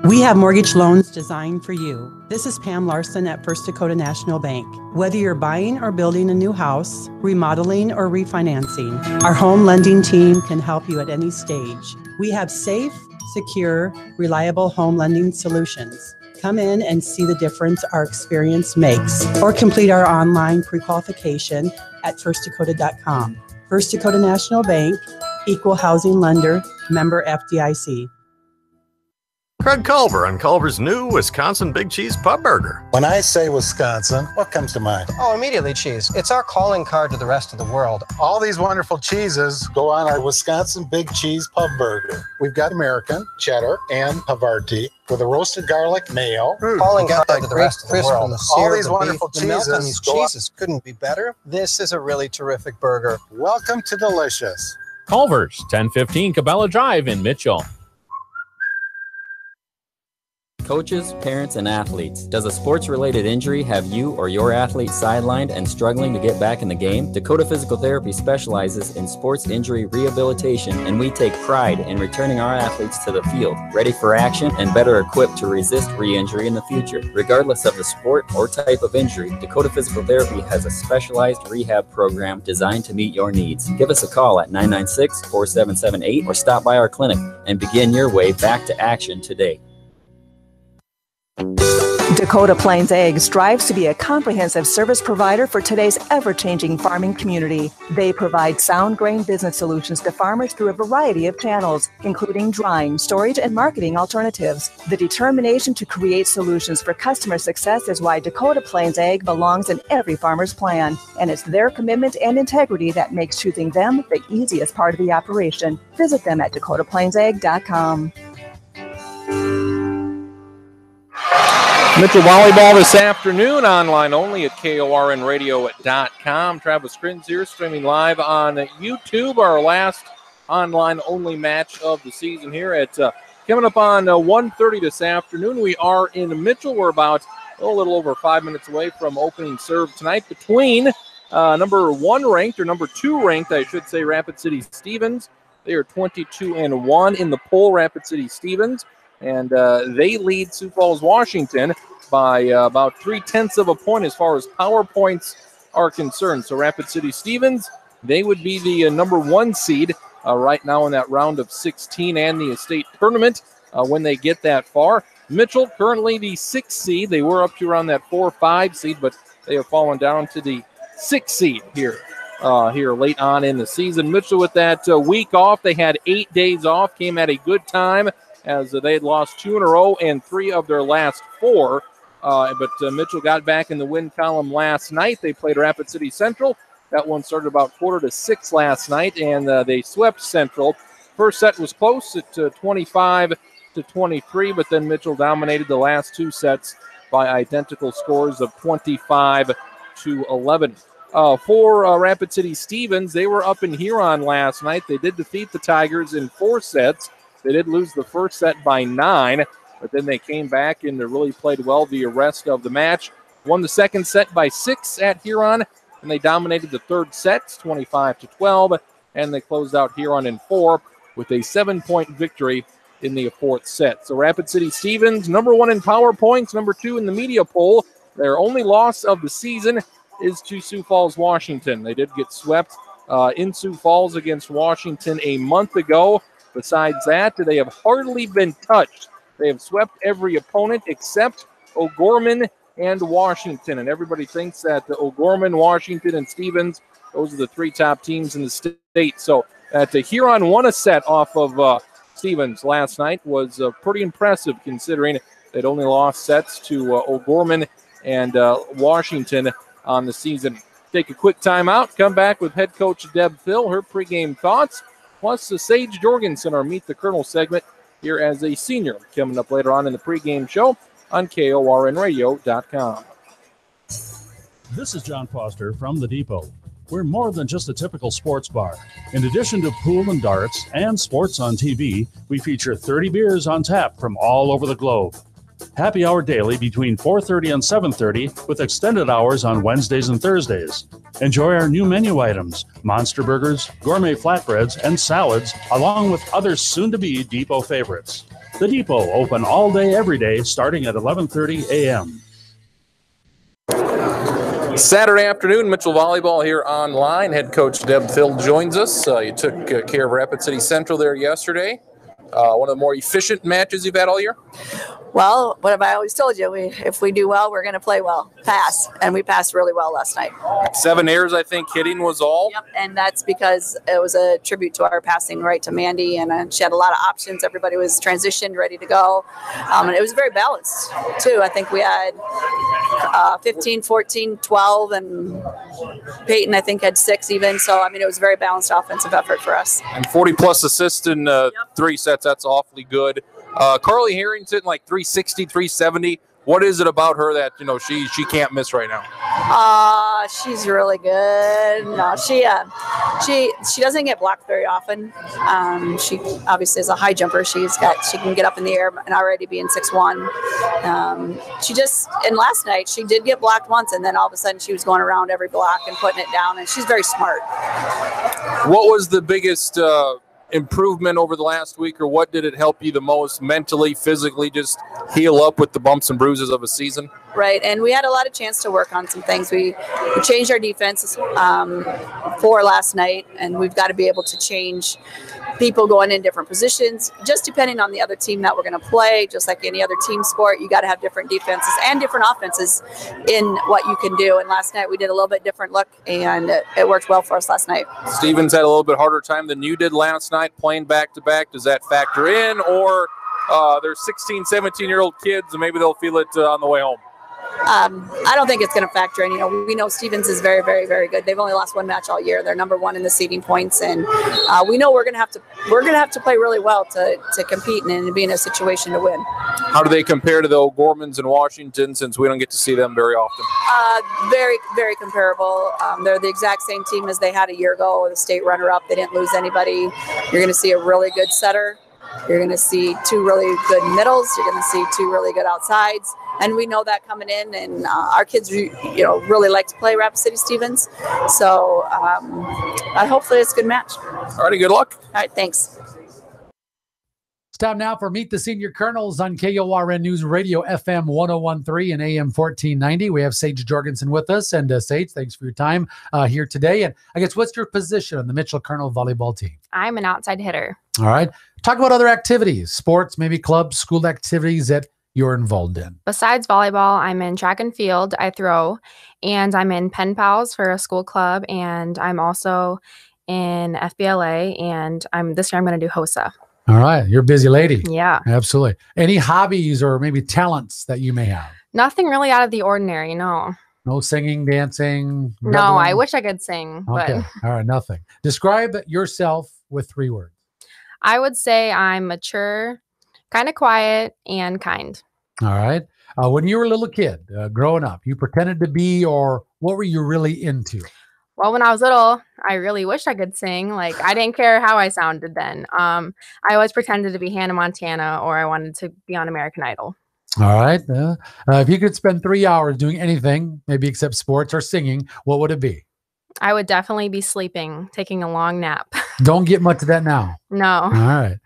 We have mortgage loans designed for you. This is Pam Larson at First Dakota National Bank. Whether you're buying or building a new house, remodeling or refinancing, our home lending team can help you at any stage. We have safe, secure, reliable home lending solutions. Come in and see the difference our experience makes, or complete our online pre-qualification at firstdakota.com. First Dakota National Bank, equal housing lender, member FDIC. Craig Culver on Culver's new Wisconsin Big Cheese Pub Burger. When I say Wisconsin, what comes to mind? Oh, immediately cheese. It's our calling card to the rest of the world. All these wonderful cheeses go on our Wisconsin Big Cheese Pub Burger. We've got American, cheddar, and Havarti with a roasted garlic mayo. Calling card to the rest of the world. All these wonderful cheeses. The melt on these cheeses couldn't be better. This is a really terrific burger. Welcome to delicious. Culver's, 1015 Cabela Drive in Mitchell. Coaches, parents, and athletes, does a sports-related injury have you or your athlete sidelined and struggling to get back in the game? Dakota Physical Therapy specializes in sports injury rehabilitation, and we take pride in returning our athletes to the field, ready for action and better equipped to resist re-injury in the future. Regardless of the sport or type of injury, Dakota Physical Therapy has a specialized rehab program designed to meet your needs. Give us a call at 996-4778 or stop by our clinic and begin your way back to action today. Dakota Plains Egg strives to be a comprehensive service provider for today's ever-changing farming community. They provide sound grain business solutions to farmers through a variety of channels, including drying, storage, and marketing alternatives. The determination to create solutions for customer success is why Dakota Plains Egg belongs in every farmer's plan, and it's their commitment and integrity that makes choosing them the easiest part of the operation. Visit them at dakotaplainsegg.com. Mitchell Volleyball this afternoon, online only at KORNradio.com. Travis Crins here, streaming live on YouTube. Our last online only match of the season here at coming up on 1:30 this afternoon. We are in Mitchell. We're about a little over 5 minutes away from opening serve tonight between number 1 ranked, or number 2 ranked, I should say, Rapid City Stevens. They are 22-1 in the poll, Rapid City Stevens. And they lead Sioux Falls, Washington by about 0.3 of a point as far as power points are concerned. So Rapid City Stevens, they would be the number 1 seed right now in that round of 16 and the state tournament when they get that far. Mitchell, currently the 6th seed. They were up to around that 4-5 seed, but they have fallen down to the 6th seed here late on in the season. Mitchell with that week off. They had 8 days off, came at a good time, as they had lost 2 in a row and 3 of their last 4. But Mitchell got back in the win column last night. They played Rapid City Central. That one started about 5:45 last night, and they swept Central. First set was close at 25-23, but then Mitchell dominated the last 2 sets by identical scores of 25-11. For Rapid City Stevens, they were up in Huron last night. They did defeat the Tigers in 4 sets. They did lose the first set by 9, but then they came back and really played well the rest of the match. Won the second set by 6 at Huron, and they dominated the third set, 25-12, and they closed out Huron in 4 with a 7-point victory in the 4th set. So Rapid City Stevens, number 1 in power points, number 2 in the media poll. Their only loss of the season is to Sioux Falls, Washington. They did get swept in Sioux Falls against Washington a month ago. Besides that, they have hardly been touched. They have swept every opponent except O'Gorman and Washington. And everybody thinks that O'Gorman, Washington, and Stevens, those are the 3 top teams in the state. So Huron won a set off of Stevens last night. Was pretty impressive considering they'd only lost sets to O'Gorman and Washington on the season. Take a quick timeout. Come back with head coach Deb Phil, her pregame thoughts. Plus, Sage Jorgensen, our Meet the Colonel segment here as a senior, coming up later on in the pregame show on KORNradio.com. This is John Foster from The Depot. We're more than just a typical sports bar. In addition to pool and darts and sports on TV, we feature 30 beers on tap from all over the globe. Happy hour daily between 4:30 and 7:30 with extended hours on Wednesdays and Thursdays. Enjoy our new menu items, monster burgers, gourmet flatbreads, and salads, along with other soon-to-be Depot favorites. The Depot, open all day, every day, starting at 11:30 a.m. Saturday afternoon, Mitchell Volleyball here online. Head coach Deb Thill joins us. You took care of Rapid City Central there yesterday. One of the more efficient matches you've had all year? Well, what have I always told you? If we do well, we're going to play well, pass. And we passed really well last night. 7 errors, I think, hitting was all. Yep, and that's because it was a tribute to our passing right to Mandy, and she had a lot of options. Everybody was transitioned, ready to go. And it was very balanced, too. I think we had 15, 14, 12, and Peyton, I think, had 6 even. So, I mean, it was a very balanced offensive effort for us. And 40-plus assists in 3 sets. That's awfully good. Carly Harrington, like 360, 370. What is it about her that, she can't miss right now? She's really good. No, she doesn't get blocked very often. She obviously is a high jumper. She can get up in the air and already be in 6'1". And last night she did get blocked once, and then all of a sudden she was going around every block and putting it down, and she's very smart. What was the biggest improvement over the last week, or what did it help you the most mentally, physically, just heal up with the bumps and bruises of a season? Right, and we had a lot of chance to work on some things. We changed our defense for last night, and we've got to be able to change people going in different positions, just depending on the other team that we're going to play. Just like any other team sport, you got to have different defenses and different offenses in what you can do. And last night we did a little bit different look, and it worked well for us last night. Stevens had a little bit harder time than you did last night playing back-to-back. Does that factor in, or they're 16, 17-year-old kids, and maybe they'll feel it on the way home? I don't think it's going to factor in. We know Stevens is very, very, very good. They've only lost 1 match all year. They're number 1 in the seeding points, and we know we're going to have to play really well to compete and be in a situation to win. How do they compare to the O'Gormans in Washington, since we don't get to see them very often? Very, very comparable. They're the exact same team as they had a year ago, the state runner-up. They didn't lose anybody. You're going to see a really good setter. You're going to see 2 really good middles. You're going to see 2 really good outsides. And we know that coming in, and our kids, really like to play Rapid City Stevens. So hopefully it's a good match. All righty, good luck. All right, thanks. It's time now for Meet the Senior Colonels on KORN News Radio, FM 1013 and AM 1490. We have Sage Jorgensen with us. And Sage, thanks for your time here today. And I guess, what's your position on the Mitchell Colonel volleyball team? I'm an outside hitter. All right. Talk about other activities, sports, maybe clubs, school activities that you're involved in. Besides volleyball, I'm in track and field. I throw, and I'm in pen pals for a school club, and I'm also in FBLA, and this year I'm going to do HOSA. All right. You're a busy lady. Yeah. Absolutely. Any hobbies or maybe talents that you may have? Nothing really out of the ordinary, no. No singing, dancing? No, I wish I could sing. Okay. But all right. Nothing. Describe yourself with 3 words. I would say I'm mature, kind of quiet, and kind. All right. When you were a little kid, growing up, you pretended to be, or what were you really into? Well, when I was little, I really wished I could sing. Like, I didn't care how I sounded then. I always pretended to be Hannah Montana, or I wanted to be on American Idol. All right. If you could spend 3 hours doing anything, maybe except sports or singing, what would it be? I would definitely be sleeping, taking a long nap. Don't get much of that now. No. All right.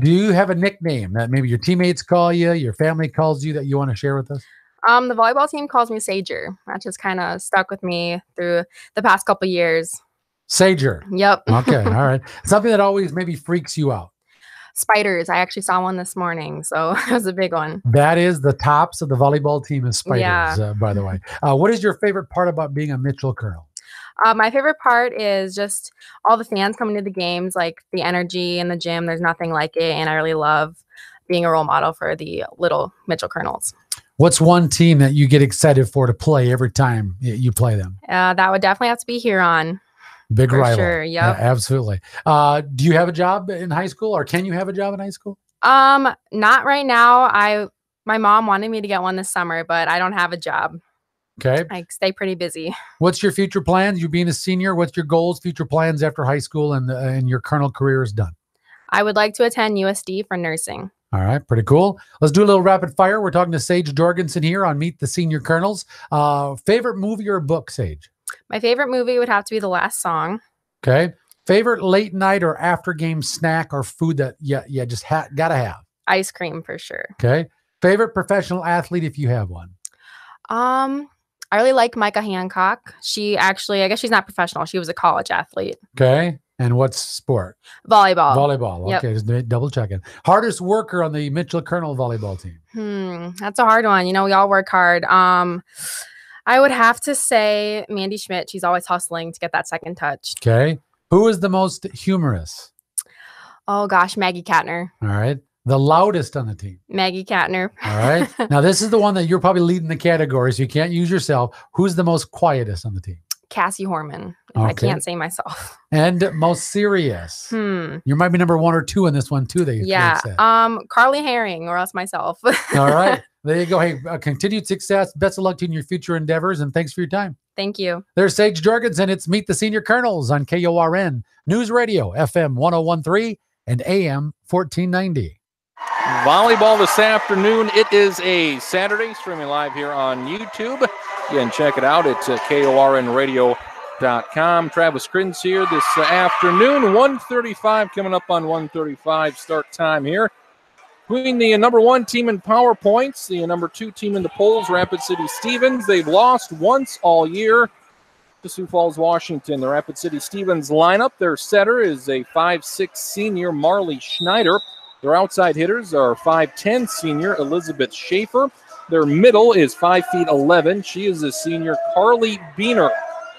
Do you have a nickname that maybe your teammates call you, your family calls you, that you want to share with us? The volleyball team calls me Sager. That just kind of stuck with me through the past couple years. Sager. Yep. Okay. All right. Something that always maybe freaks you out. Spiders. I actually saw one this morning, so it was a big one. That is the tops of the volleyball team is spiders, Yeah. By the way. What is your favorite part about being a Mitchell Colonel? My favorite part is just all the fans coming to the games, like the energy in the gym. There's nothing like it, and I really love being a role model for the little Mitchell Colonels. What's one team that you get excited for to play every time you play them? That would definitely have to be Huron. Big for rival. Sure, yep. Yeah, absolutely. Do you have a job in high school, or can you have a job in high school? Not right now. My mom wanted me to get one this summer, but I don't have a job. Okay. I stay pretty busy. What's your future plans? You being a senior, what's your goals, future plans after high school and your Colonel career is done? I would like to attend USD for nursing. All right, pretty cool. Let's do a little rapid fire. We're talking to Sage Jorgensen here on Meet the Senior Colonels. Favorite movie or book, Sage? My favorite movie would have to be The Last Song. Okay. Favorite late night or after game snack or food that you just gotta have? Ice cream for sure. Okay. Favorite professional athlete if you have one? I really like Micah Hancock. She actually, I guess she's not professional. She was a college athlete. Okay. And what sport? Volleyball. Volleyball. Yep. Okay. Just double checking. Hardest worker on the Mitchell Colonel volleyball team? That's a hard one. You know, we all work hard. I would have to say Mandy Schmidt. She's always hustling to get that second touch. Okay. Who is the most humorous? Oh, gosh, Maggie Katner. All right. The loudest on the team? Maggie Katner. All right. Now, this is the one that you're probably leading the category, so you can't use yourself. Who's the most quietest on the team? Cassie Horman. Okay. I can't say myself. And most serious? You might be number 1 or 2 in this one, too. Yeah. Carly Herring, or else myself. All right. There you go. Hey, continued success. Best of luck to you in your future endeavors, and thanks for your time. Thank you. There's Sage Jorgensen. It's Meet the Senior Colonels on KORN News Radio, FM 101.3 and AM 1490. Volleyball this afternoon. It is a Saturday, streaming live here on YouTube. Again, check it out. It's KORNradio.com. Travis Crins here this afternoon. 1:35 coming up on 1:35 start time here. Between the number 1 team in power points, the number 2 team in the polls, Rapid City Stevens. They've lost once all year to Sioux Falls, Washington. The Rapid City Stevens lineup, their setter is a 5'6" senior Marley Schneider. Their outside hitters are 5'10" senior Elizabeth Schaefer. Their middle is 5'11". She is a senior Carly Biener.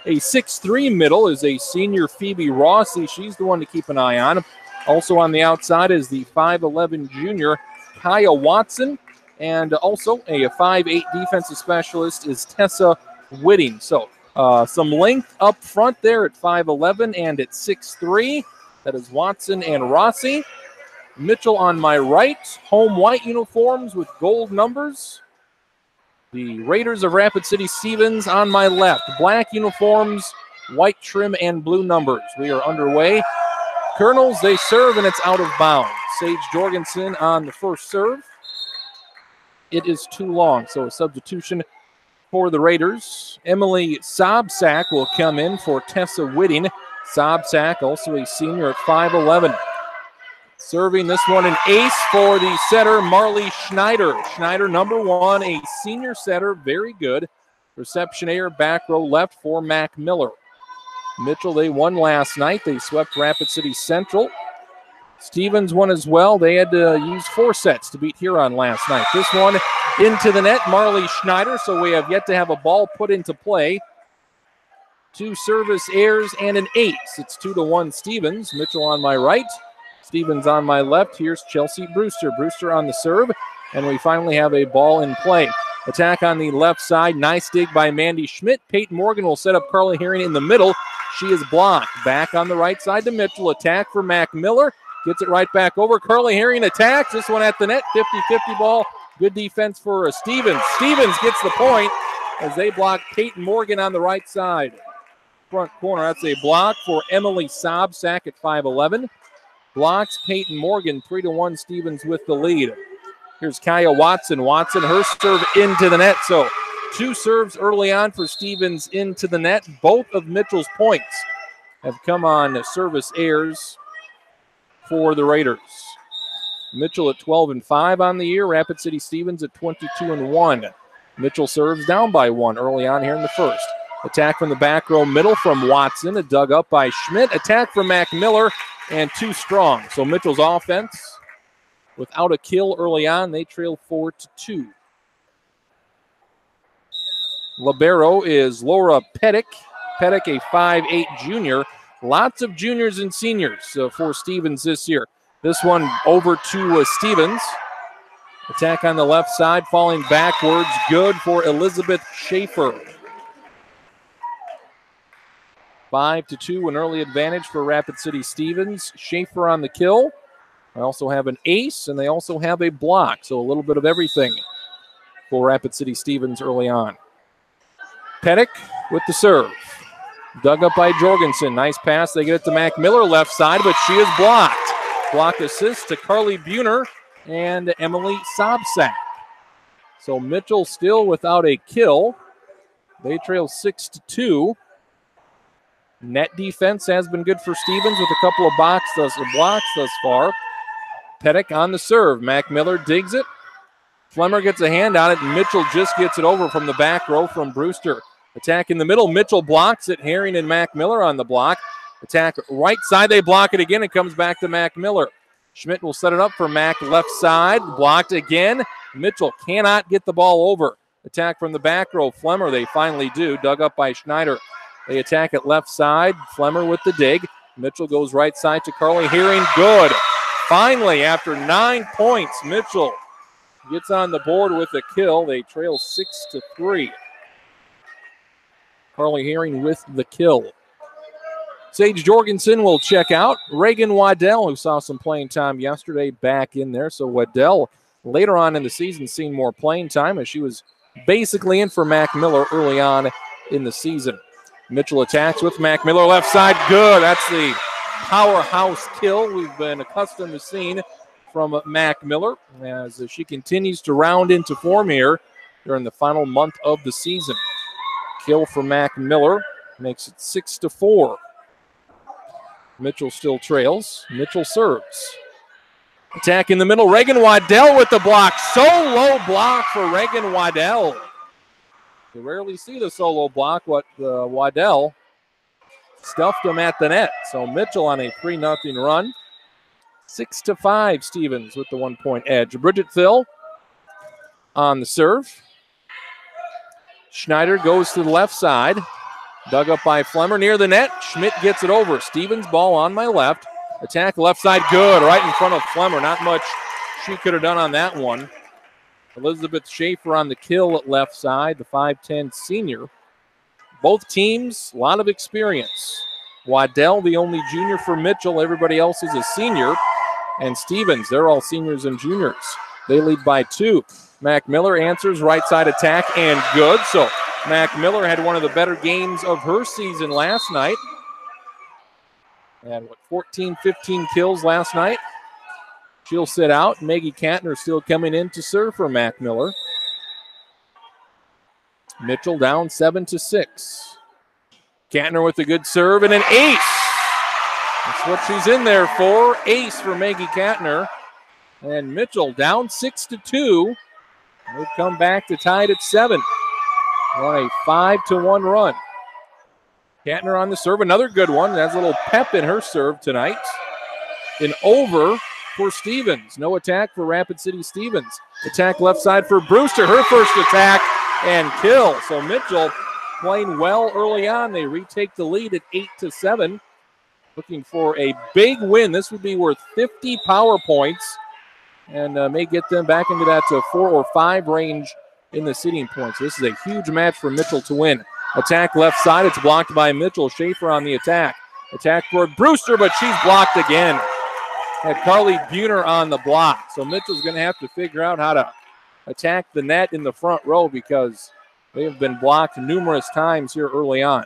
A 6'3" middle is a senior Phoebe Rossi. She's the one to keep an eye on. Also on the outside is the 5'11" junior Kaya Watson. And also a 5'8" defensive specialist is Tessa Whitting. So some length up front there at 5'11" and at 6'3". That is Watson and Rossi. Mitchell on my right, home white uniforms with gold numbers. The Raiders of Rapid City Stevens on my left, black uniforms, white trim, and blue numbers. We are underway. Colonels, they serve, and it's out of bounds. Sage Jorgensen on the first serve. It is too long, so a substitution for the Raiders. Emily Sobsack will come in for Tessa Whitting. Sobsack, also a senior at 5'11". Serving this one, an ace for the setter, Marley Schneider. Schneider, number 1, a senior setter, very good. Reception air, back row left for Mac Miller. Mitchell, they won last night. They swept Rapid City Central. Stevens won as well. They had to use 4 sets to beat Huron last night. This one into the net, Marley Schneider, so we have yet to have a ball put into play. 2 service airs and an ace. It's 2-1 Stevens. Mitchell on my right. Stevens on my left. Here's Chelsea Brewster. Brewster on the serve, and we finally have a ball in play. Attack on the left side. Nice dig by Mandy Schmidt. Peyton Morgan will set up Carly Herring in the middle. She is blocked. Back on the right side to Mitchell. Attack for Mac Miller. Gets it right back over. Carly Herring attacks. This one at the net. 50-50 ball. Good defense for Stevens. Stevens gets the point as they block Peyton Morgan on the right side. Front corner. That's a block for Emily Sobsack at 5'11". Blocks Peyton Morgan. 3-1 Stevens with the lead. Here's Kaya Watson. Watson, her serve into the net. So 2 serves early on for Stevens into the net. Both of Mitchell's points have come on service airs for the Raiders. Mitchell at 12-5 on the year. Rapid City Stevens at 22-1. Mitchell serves down by 1 early on here in the first. Attack from the back row middle from Watson. Dug up by Schmidt. Attack from Mac Miller. And 2 strong. So Mitchell's offense, without a kill early on, they trail 4-2. Libero is Laura Pettick. Pettick, a 5'8" junior. Lots of juniors and seniors for Stevens this year. This one over to Stevens. Attack on the left side, falling backwards. Good for Elizabeth Schaefer. 5-2, an early advantage for Rapid City Stevens. Schaefer on the kill. They also have an ace, and they also have a block. So a little bit of everything for Rapid City Stevens early on. Pettick with the serve. Dug up by Jorgensen. Nice pass. They get it to Mac Miller left side, but she is blocked. Block assist to Carly Buhner and Emily Sobsack. So Mitchell still without a kill. They trail 6-2. Net defense has been good for Stevens with a couple of blocks thus far. Pettick on the serve. Mac Miller digs it. Flemmer gets a hand on it, and Mitchell just gets it over from the back row from Brewster. Attack in the middle. Mitchell blocks it. Herring and Mac Miller on the block. Attack right side. They block it again. It comes back to Mac Miller. Schmidt will set it up for Mac left side. Blocked again. Mitchell cannot get the ball over. Attack from the back row. Flemmer, they finally do. Dug up by Schneider. They attack at left side. Flemmer with the dig. Mitchell goes right side to Carly Herring. Good. Finally, after 9 points, Mitchell gets on the board with a kill. They trail 6-3. Carly Herring with the kill. Sage Jorgensen will check out. Reagan Waddell, who saw some playing time yesterday, back in there. So Waddell, later on in the season, seen more playing time as she was basically in for Mac Miller early on in the season. Mitchell attacks with Mac Miller left side. Good. That's the powerhouse kill we've been accustomed to seeing from Mac Miller as she continues to round into form here during the final month of the season. Kill for Mac Miller makes it 6-4. Mitchell still trails. Mitchell serves. Attack in the middle. Reagan Waddell with the block. Solo block for Reagan Waddell. You rarely see the solo block, but Waddell stuffed him at the net. So Mitchell on a 3-0 run. 6-5, Stevens with the 1-point edge. Bridget Thill on the serve. Schneider goes to the left side. Dug up by Flemmer near the net. Schmidt gets it over. Stevens ball on my left. Attack left side, good. Right in front of Flemmer. Not much she could have done on that one. Elizabeth Schaefer on the kill at left side, the 5'10 senior. Both teams, a lot of experience. Waddell, the only junior for Mitchell. Everybody else is a senior. And Stevens, they're all seniors and juniors. They lead by 2. Mac Miller answers right side attack and good. So Mac Miller had one of the better games of her season last night. And 14, 15 kills last night. She'll sit out. Maggie Kantner still coming in to serve for Mac Miller. Mitchell down 7-6. Kantner with a good serve and an ace. That's what she's in there for. Ace for Maggie Kantner. And Mitchell down 6-2. They've come back to tie it at 7. On a 5-1 run. Kantner on the serve, another good one. Has a little pep in her serve tonight. An over for Stevens. No attack for Rapid City Stevens. Attack left side for Brewster. Her first attack and kill. So Mitchell playing well early on. They retake the lead at 8-7. Looking for a big win. This would be worth 50 power points and may get them back into that 4 or 5 range in the seeding points. This is a huge match for Mitchell to win. Attack left side. It's blocked by Mitchell. Schaefer on the attack. Attack for Brewster, but she's blocked again. Had Carly Buhner on the block. So Mitchell's going to have to figure out how to attack the net in the front row because they have been blocked numerous times here early on.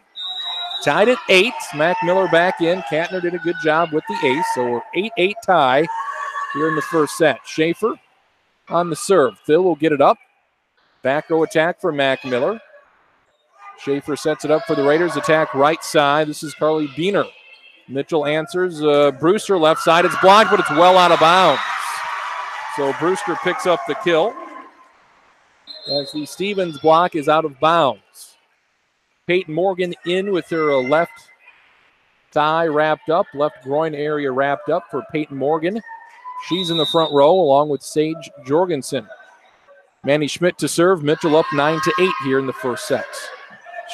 Tied at 8. Mac Miller back in. Kantner did a good job with the ace. So we're 8-8 tie here in the first set. Schaefer on the serve. Phil will get it up. Back row attack for Mac Miller. Schaefer sets it up for the Raiders. Attack right side. This is Carly Buhner. Mitchell answers. Brewster left side. It's blocked, but it's well out of bounds. So Brewster picks up the kill as the Stevens block is out of bounds. Peyton Morgan in with her left thigh wrapped up, left groin area wrapped up for Peyton Morgan. She's in the front row along with Sage Jorgensen. Manny Schmidt to serve. Mitchell up 9-8 here in the first set.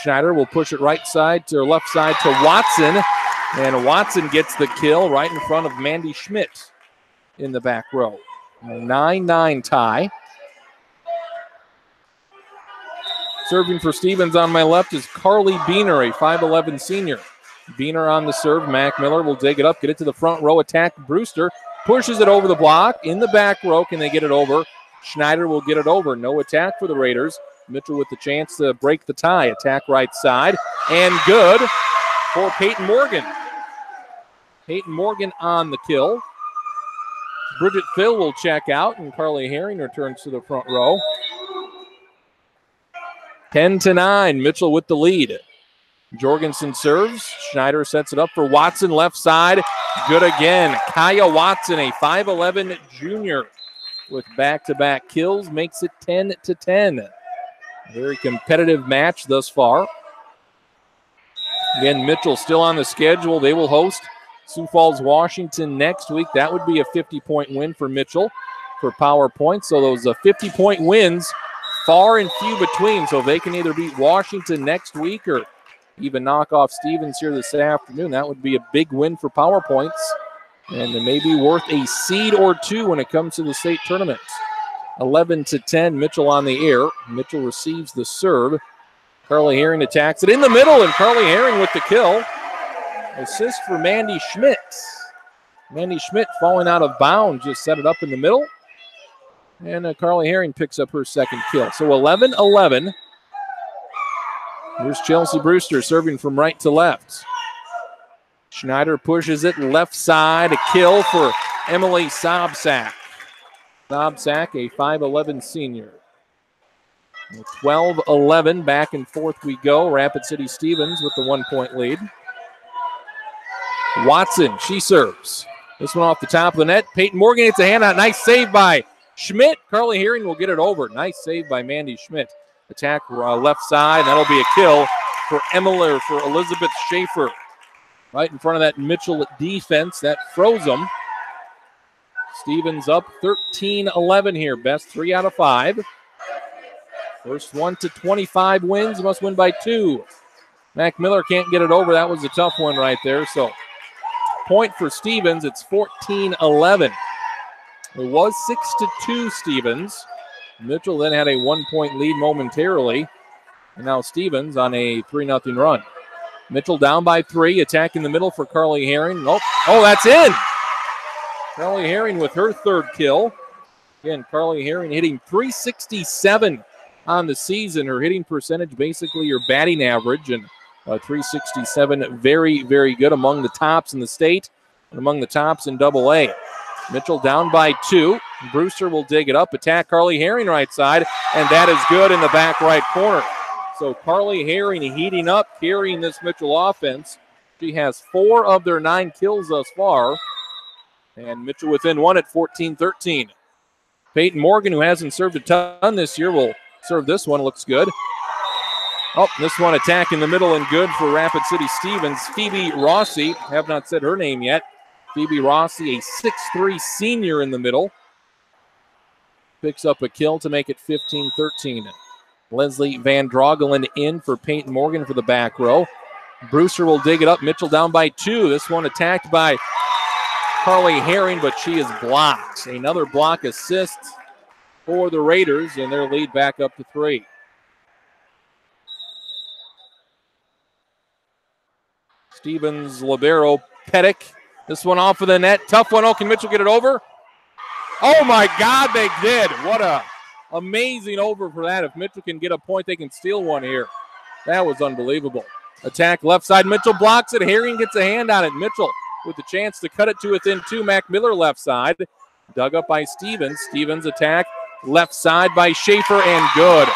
Schneider will push it right side to left side to Watson. And Watson gets the kill right in front of Mandy Schmidt in the back row. A 9-9 tie. Serving for Stevens on my left is Carly Buhner, a 5'11 senior. Buhner on the serve. Mac Miller will dig it up, get it to the front row. Attack Brewster. Pushes it over the block. In the back row, can they get it over? Schneider will get it over. No attack for the Raiders. Mitchell with the chance to break the tie. Attack right side. And good for Peyton Morgan. Peyton Morgan on the kill. Bridget Phil will check out, and Carly Herring returns to the front row. 10-9, Mitchell with the lead. Jorgensen serves. Schneider sets it up for Watson, left side. Good again. Kaya Watson, a 5'11 junior with back-to-back kills, makes it 10-10. Very competitive match thus far. Again, Mitchell still on the schedule. They will host Sioux Falls, Washington next week. That would be a 50-point win for Mitchell for power points. So those 50-point wins, far and few between. So they can either beat Washington next week or even knock off Stevens here this afternoon. That would be a big win for power points and maybe worth a seed or two when it comes to the state tournament. 11-10, Mitchell on the air. Mitchell receives the serve. Carly Herring attacks it in the middle, and Carly Herring with the kill. Assist for Mandy Schmidt. Mandy Schmidt falling out of bounds, just set it up in the middle. And Carly Herring picks up her second kill. So 11-11. Here's Chelsea Brewster serving from right to left. Schneider pushes it left side. A kill for Emily Sobczak. Sobczak, a 5'11 senior. 12-11, back and forth we go. Rapid City Stevens with the 1-point lead. Watson, she serves. This one off the top of the net. Peyton Morgan gets a handout. Nice save by Schmidt. Carly Herring will get it over. Nice save by Mandy Schmidt. Attack left side. That'll be a kill for Elizabeth Schaefer. Right in front of that Mitchell defense. That froze them. Stevens up 13-11 here. Best 3 out of 5. First 1 to 25 wins. Must win by 2. Mac Miller can't get it over. That was a tough one right there. So point for Stevens. It's 14-11. It was 6-2 Stevens. Mitchell then had a 1-point lead momentarily. And now Stevens on a 3-0 run. Mitchell down by 3. Attack in the middle for Carly Herring. Oh, that's in. Carly Herring with her third kill. Again, Carly Herring hitting .367 on the season. Her hitting percentage, basically your batting average, and .367, very, very good, among the tops in the state and among the tops in AA. Mitchell down by 2. Brewster will dig it up. Attack Carly Herring right side, and that is good in the back right corner. So Carly Herring heating up, carrying this Mitchell offense. She has 4 of their 9 kills thus far. And Mitchell within 1 at 14-13. Peyton Morgan, who hasn't served a ton this year, will serve this one. Looks good. Oh, this one attack in the middle and good for Rapid City Stevens. Phoebe Rossi, have not said her name yet. Phoebe Rossi, a 6'3 senior in the middle. Picks up a kill to make it 15-13. Leslie Van Drogelen in for Peyton Morgan for the back row. Brewster will dig it up. Mitchell down by 2. This one attacked by Carly Herring, but she is blocked. Another block assist for the Raiders, and their lead back up to 3. Stevens, libero, Pettick. This one off of the net. Tough one. Oh, can Mitchell get it over? Oh, my God, they did. What a amazing over for that. If Mitchell can get a point, they can steal one here. That was unbelievable. Attack left side. Mitchell blocks it. Herring gets a hand on it. Mitchell with the chance to cut it to within 2. Mac Miller left side. Dug up by Stevens. Stevens attack left side by Schaefer, and good.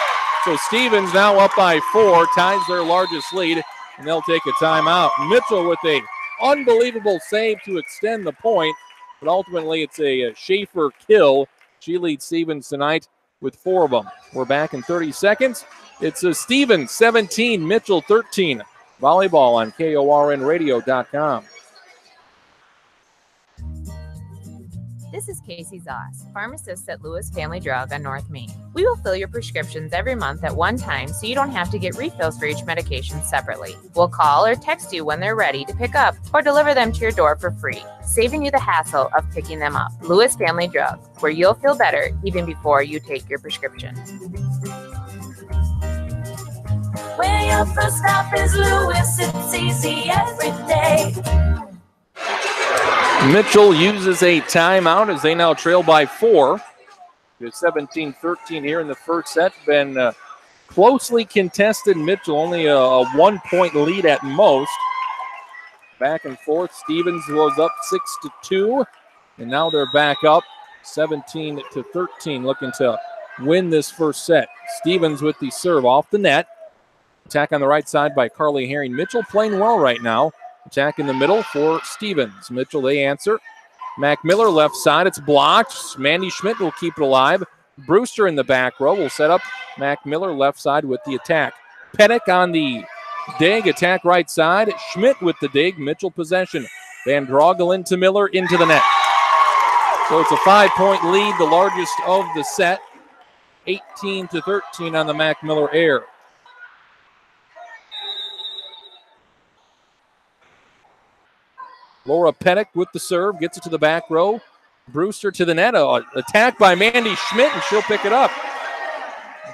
So Stevens now up by 4, ties their largest lead, and they'll take a timeout. Mitchell with a unbelievable save to extend the point, but ultimately it's a Schaefer kill. She leads Stevens tonight with 4 of them. We're back in 30 seconds. It's a Stevens 17, Mitchell 13. Volleyball on KORNradio.com. This is Casey Zoss, pharmacist at Lewis Family Drug on North Main. We will fill your prescriptions every month at one time so you don't have to get refills for each medication separately. We'll call or text you when they're ready to pick up or deliver them to your door for free, saving you the hassle of picking them up. Lewis Family Drug, where you'll feel better even before you take your prescription. Where your first stop is Lewis, it's easy every day. Mitchell uses a timeout as they now trail by 4. It's 17-13 here in the first set. Been closely contested. Mitchell only a 1-point lead at most. Back and forth. Stevens was up 6-2, and now they're back up 17-13, looking to win this first set. Stevens with the serve off the net. Attack on the right side by Carly Herring. Mitchell playing well right now. Attack in the middle for Stevens. Mitchell, they answer. Mac Miller left side. It's blocked. Mandy Schmidt will keep it alive. Brewster in the back row will set up Mac Miller left side with the attack. Pettick on the dig. Attack right side. Schmidt with the dig. Mitchell possession. Van Drogelen to Miller into the net. So it's a 5-point lead, the largest of the set. 18-13 on the Mac Miller air. Laura Pettick with the serve, gets it to the back row. Brewster to the net. Attack by Mandy Schmidt, and she'll pick it up.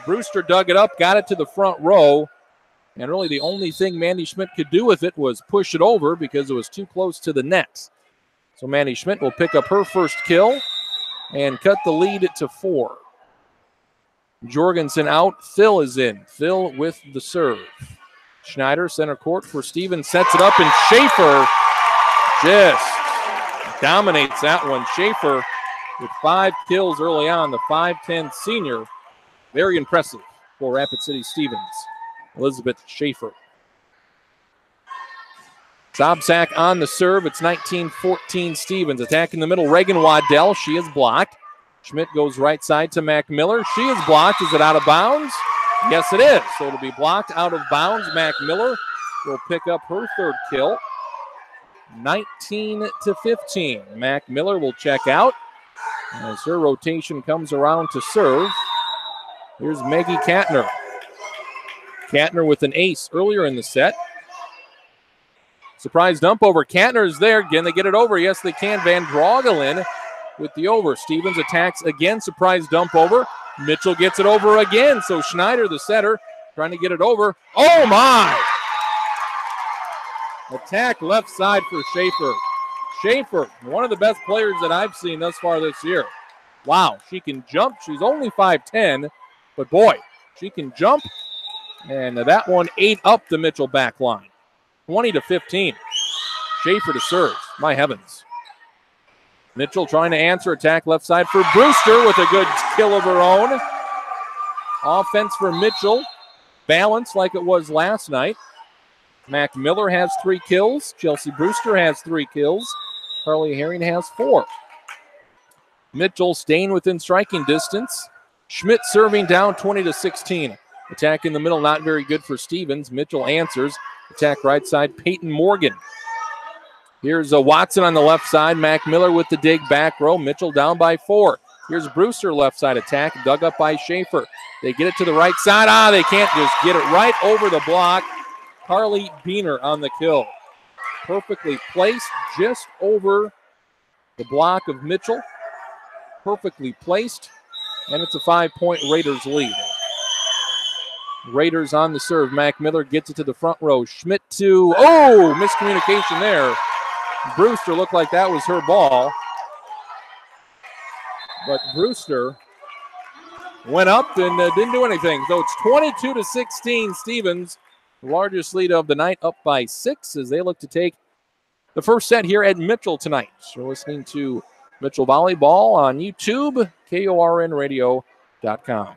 Brewster dug it up, got it to the front row. And really the only thing Mandy Schmidt could do with it was push it over because it was too close to the net. So Mandy Schmidt will pick up her first kill and cut the lead to 4. Jorgensen out. Phil is in. Phil with the serve. Schneider, center court for Stevens, sets it up, and Schaefer just dominates that one. Schaefer with 5 kills early on, the 5'10 senior. Very impressive for Rapid City Stevens. Elizabeth Schaefer. Sobczak on the serve. It's 19-14 Stevens. Attack in the middle. Reagan Waddell. She is blocked. Schmidt goes right side to Mac Miller. She is blocked. Is it out of bounds? Yes, it is. So it'll be blocked out of bounds. Mac Miller will pick up her third kill. 19-15. Mac Miller will check out as her rotation comes around to serve. Here's Maggie Katner. Katner with an ace earlier in the set. Surprise dump over. Katner is there. Again, they get it over. Yes, they can. Van Drogelen with the over. Stevens attacks again. Surprise dump over. Mitchell gets it over again. So Schneider, the setter, trying to get it over. Oh, my! Attack left side for Schaefer. Schaefer, one of the best players that I've seen thus far this year. Wow, she can jump. She's only 5'10", but boy, she can jump. And that one ate up the Mitchell back line. 20-15. Schaefer to serve. My heavens. Mitchell trying to answer. Attack left side for Brewster with a good kill of her own. Offense for Mitchell. Balanced like it was last night. Mac Miller has 3 kills. Chelsea Brewster has 3 kills. Carly Herring has 4. Mitchell staying within striking distance. Schmidt serving down 20-16. Attack in the middle, not very good for Stevens. Mitchell answers. Attack right side, Peyton Morgan. Here's Watson on the left side. Mac Miller with the dig back row. Mitchell down by 4. Here's Brewster left side attack, dug up by Schaefer. They get it to the right side. They can't just get it right over the block. Carly Beener on the kill. Perfectly placed just over the block of Mitchell. Perfectly placed. And it's a 5-point Raiders lead. Raiders on the serve. Mac Miller gets it to the front row. Schmidt to, miscommunication there. Brewster looked like that was her ball. But Brewster went up and didn't do anything. So it's 22-16 Stevens. The largest lead of the night, up by 6 as they look to take the first set here at Mitchell tonight. So we're listening to Mitchell Volleyball on YouTube, KORNradio.com.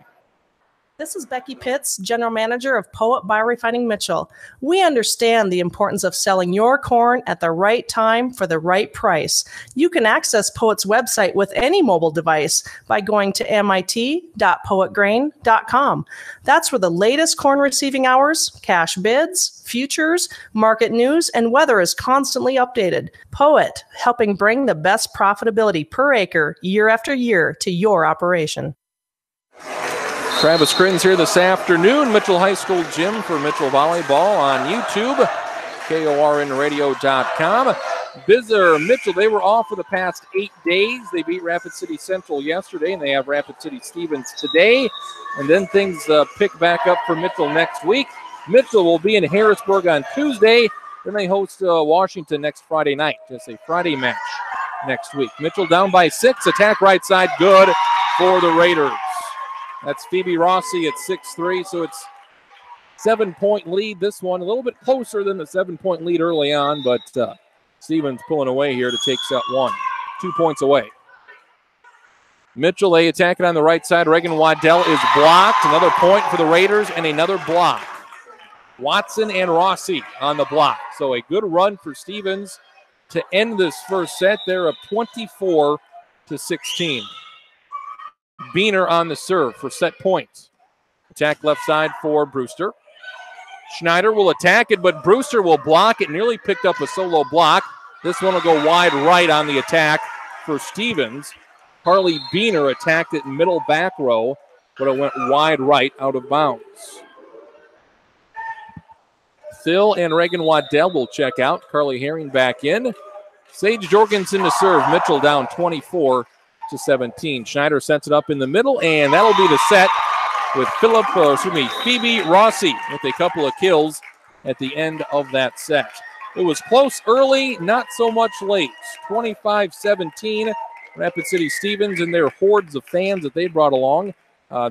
This is Becky Pitts, General Manager of Poet Biorefining Mitchell. We understand the importance of selling your corn at the right time for the right price. You can access Poet's website with any mobile device by going to mit.poetgrain.com. That's where the latest corn receiving hours, cash bids, futures, market news, and weather is constantly updated. Poet, helping bring the best profitability per acre year after year to your operation. Travis Crittens here this afternoon. Mitchell High School gym for Mitchell Volleyball on YouTube, KORNradio.com. Mitchell, they were off for the past 8 days. They beat Rapid City Central yesterday, and they have Rapid City Stevens today. And then things pick back up for Mitchell next week. Mitchell will be in Harrisburg on Tuesday. Then they host Washington next Friday night. Just a Friday match next week. Mitchell down by 6. Attack right side, good for the Raiders. That's Phoebe Rossi at 6'3", so it's 7-point lead. This one a little bit closer than the 7-point lead early on, but Stevens pulling away here to take set 1. 2 points away. Mitchell, they attacking on the right side. Reagan Waddell is blocked. Another point for the Raiders and another block. Watson and Rossi on the block. So a good run for Stevens to end this first set. They're up 24-16. Beener on the serve for set points. Attack left side for Brewster. Schneider will attack it, but Brewster will block it. Nearly picked up a solo block. This one will go wide right on the attack for Stevens. Carly Beener attacked it middle back row, but it went wide right out of bounds. Thill and Reagan Waddell will check out. Carly Herring back in. Sage Jorgensen to serve. Mitchell down 24-17. Schneider sets it up in the middle, and that'll be the set with Phoebe Rossi with a couple of kills at the end of that set. It was close early, not so much late. 25-17. Rapid City Stevens and their hordes of fans that they brought along.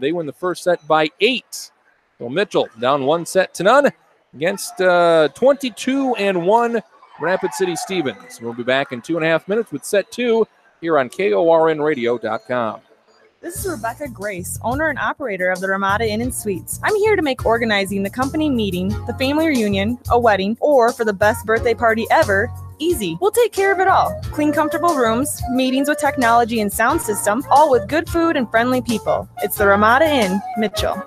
They win the first set by 8. So Mitchell down 1-0 against 22-1 Rapid City Stevens. We'll be back in 2.5 minutes with set 2 here on KORNradio.com. This is Rebecca Grace, owner and operator of the Ramada Inn & Suites. I'm here to make organizing the company meeting, the family reunion, a wedding, or for the best birthday party ever easy. We'll take care of it all. Clean, comfortable rooms, meetings with technology and sound system, all with good food and friendly people. It's the Ramada Inn, Mitchell.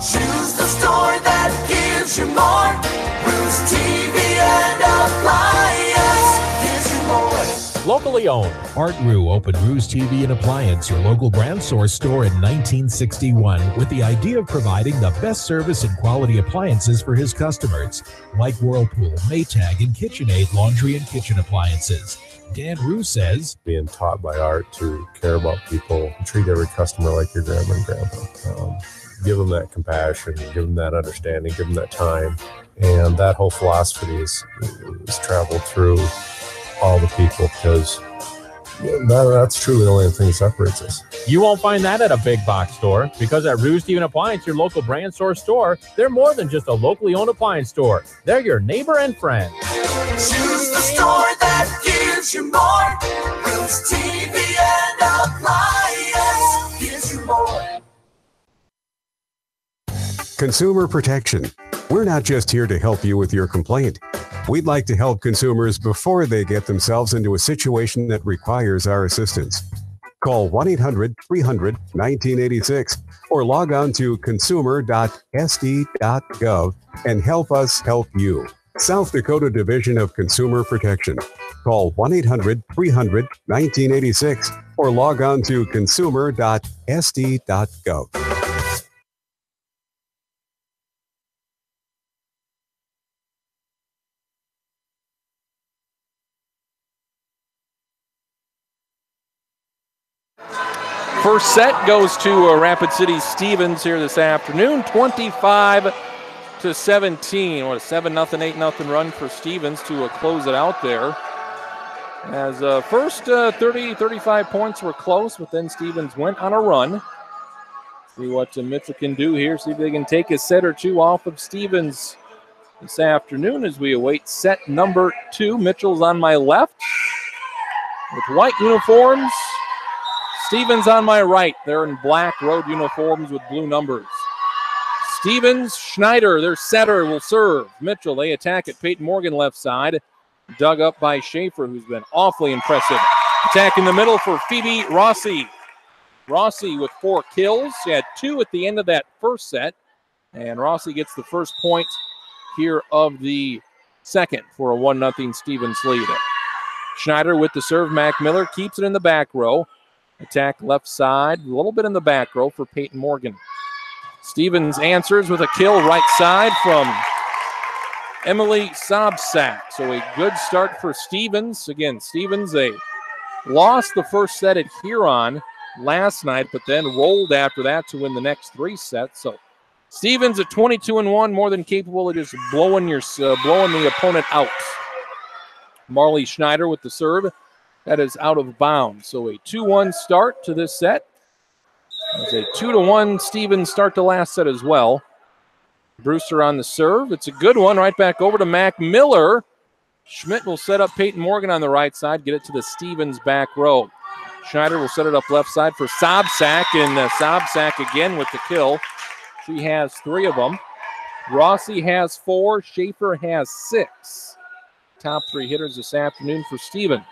Choose the store that gives you more. Roost TV and Appliance gives you more. Locally owned. Art Rue opened Rue's TV and Appliance, your local brand source store in 1961, with the idea of providing the best service and quality appliances for his customers, like Whirlpool, Maytag, and KitchenAid laundry and kitchen appliances. Dan Rue says, being taught by Art to care about people, treat every customer like your grandma and grandpa. Give them that compassion, give them that understanding, give them that time. And that whole philosophy is traveled through all the people, because that's truly the only thing that separates us. You won't find that at a big box store, because at Rue's TV and Appliance, your local brand source store, they're more than just a locally owned appliance store. They're your neighbor and friend. Choose the store that gives you more. Rue's TV and Appliance gives you more. Consumer protection. We're not just here to help you with your complaint. We'd like to help consumers before they get themselves into a situation that requires our assistance. Call 1-800-300-1986 or log on to consumer.sd.gov and help us help you. South Dakota Division of Consumer Protection. Call 1-800-300-1986 or log on to consumer.sd.gov. First set goes to Rapid City Stevens here this afternoon, 25-17. What a 7-0, 8-0 run for Stevens to close it out there. As first 30, 35 points were close, but then Stevens went on a run. See what Mitchell can do here. See if they can take a set or two off of Stevens this afternoon as we await set number 2. Mitchell's on my left with white uniforms. Stevens on my right. They're in black road uniforms with blue numbers. Stevens, Schneider, their setter, will serve. Mitchell, they attack at Peyton Morgan left side. Dug up by Schaefer, who's been awfully impressive. Attack in the middle for Phoebe Rossi. Rossi with 4 kills. She had 2 at the end of that first set. And Rossi gets the first point here of the second for a 1-0 Stevens lead. Schneider with the serve. Mac Miller keeps it in the back row. Attack left side, a little bit in the back row for Peyton Morgan. Stevens answers with a kill right side from Emily Sobsack. So a good start for Stevens. Again, Stevens, they lost the first set at Huron last night, but then rolled after that to win the next 3 sets. So Stevens at 22-1, more than capable of just blowing the opponent out. Marley Schneider with the serve. That is out of bounds. So a 2-1 start to this set. It's a 2-1 Stevens start to last set as well. Brewster on the serve. It's a good one. Right back over to Mac Miller. Schmidt will set up Peyton Morgan on the right side, get it to the Stevens back row. Schneider will set it up left side for Sobczak, and Sobczak again with the kill. She has 3 of them. Rossi has 4. Schaefer has 6. Top 3 hitters this afternoon for Stevens.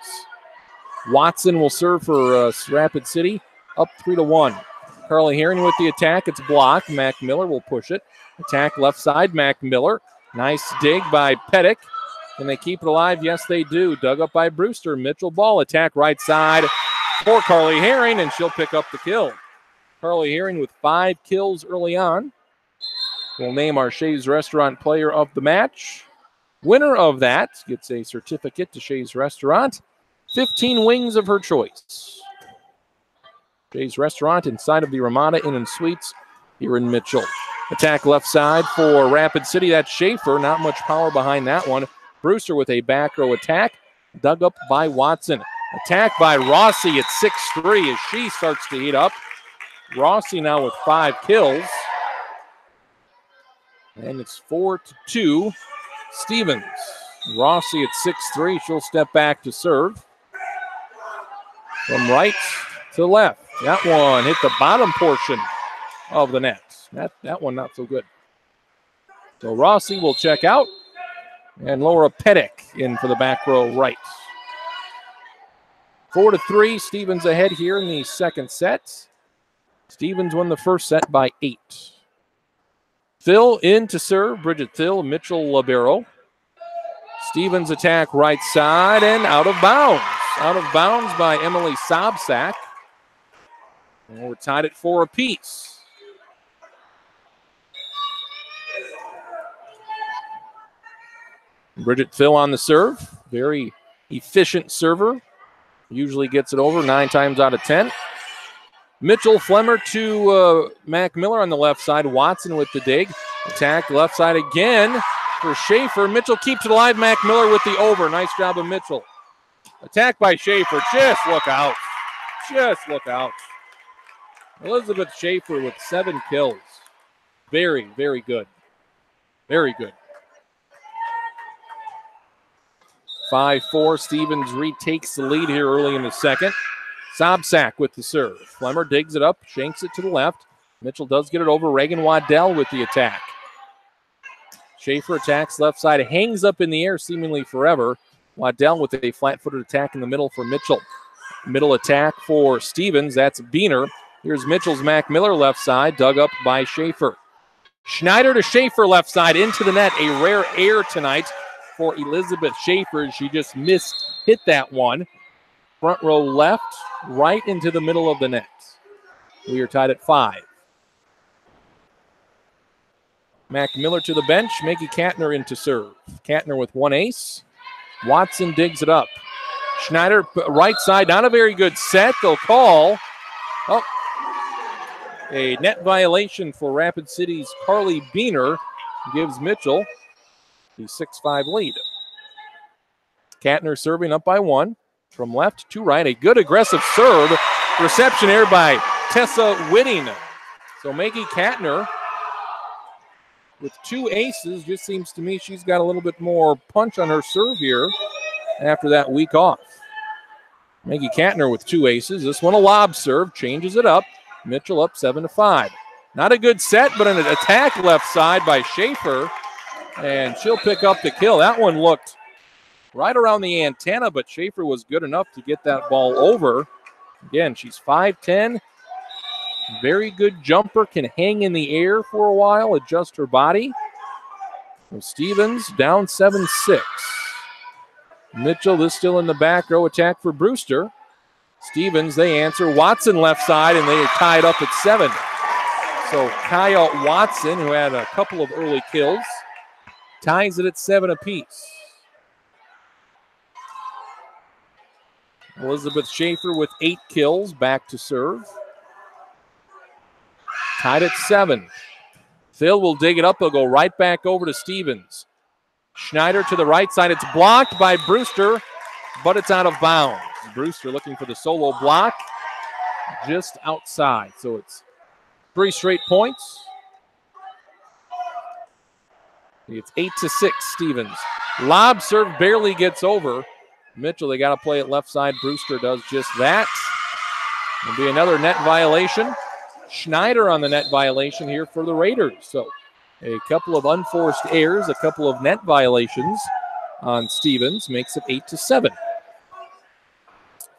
Watson will serve for Rapid City, up 3-1. Carly Herring with the attack. It's blocked. Mac Miller will push it. Attack left side. Mac Miller. Nice dig by Pettick. Can they keep it alive? Yes, they do. Dug up by Brewster. Mitchell ball. Attack right side for Carly Herring, and she'll pick up the kill. Carly Herring with 5 kills early on. We'll name our Shays Restaurant Player of the Match. Winner of that gets a certificate to Shays Restaurant. 15 wings of her choice. Shays Restaurant inside of the Ramada Inn and Suites here in Mitchell. Attack left side for Rapid City. That's Schaefer. Not much power behind that one. Brewster with a back row attack. Dug up by Watson. Attack by Rossi at 6'3" as she starts to heat up. Rossi now with 5 kills. And it's 4-2. Stevens. Rossi at 6'3". She'll step back to serve. From right to left. That one hit the bottom portion of the net. That one not so good. So Rossi will check out. And Laura Pettick in for the back row right. 4-3. Stevens ahead here in the second set. Stevens won the first set by 8. Thill in to serve. Bridget Thill, Mitchell Libero. Stevens attack right side and out of bounds. Out of bounds by Emily Sobczak. And we're tied at 4 apiece. Bridget Thill on the serve. Very efficient server. Usually gets it over 9 times out of 10. Mitchell Flemmer to Mac Miller on the left side. Watson with the dig. Attack left side again for Schaefer. Mitchell keeps it alive. Mac Miller with the over. Nice job of Mitchell. Attack by Schaefer. Just look out. Just look out. Elizabeth Schaefer with 7 kills. Very, very good. Very good. 5-4. Stevens retakes the lead here early in the second. Sobczak with the serve. Flemmer digs it up, shanks it to the left. Mitchell does get it over. Reagan Waddell with the attack. Schaefer attacks left side, hangs up in the air seemingly forever. Waddell with a flat-footed attack in the middle for Mitchell. Middle attack for Stevens. That's Biener. Here's Mitchell's Mac Miller left side, dug up by Schaefer. Schneider to Schaefer left side into the net. A rare error tonight for Elizabeth Schaefer. She just hit that one. Front row left, right into the middle of the net. We are tied at 5. Mac Miller to the bench. Maggie Katner in to serve. Katner with 1 ace. Watson digs it up. Schneider right side. Not a very good set. They'll call. Oh, a net violation for Rapid City's Carly Biener gives Mitchell the 6-5 lead. Katner serving up by 1. From left to right, a good aggressive serve. Reception error by Tessa Whitting. So Maggie Katner with 2 aces. Just seems to me she's got a little bit more punch on her serve here after that week off. Maggie Katner with 2 aces. This one a lob serve, changes it up. Mitchell up 7-5. Not a good set, but an attack left side by Schaefer. And she'll pick up the kill. That one looked right around the antenna, but Schaefer was good enough to get that ball over. Again, she's 5'10". Very good jumper, can hang in the air for a while, adjust her body. So Stevens down 7-6. Mitchell is still in the back row attack for Brewster. Stevens, they answer. Watson left side, and they are tied up at 7. So Kyle Watson, who had a couple of early kills, ties it at 7 apiece. Elizabeth Schaefer with 8 kills, back to serve. Tied at 7. Phil will dig it up. He'll go right back over to Stevens. Schneider to the right side. It's blocked by Brewster, but it's out of bounds. Brewster looking for the solo block just outside. So it's 3 straight points. It's 8-6 Stevens. Lob serve barely gets over. Mitchell, they got to play it left side. Brewster does just that. It'll be another net violation. Schneider on the net violation here for the Raiders. So a couple of unforced errors, a couple of net violations on Stevens, makes it 8-7.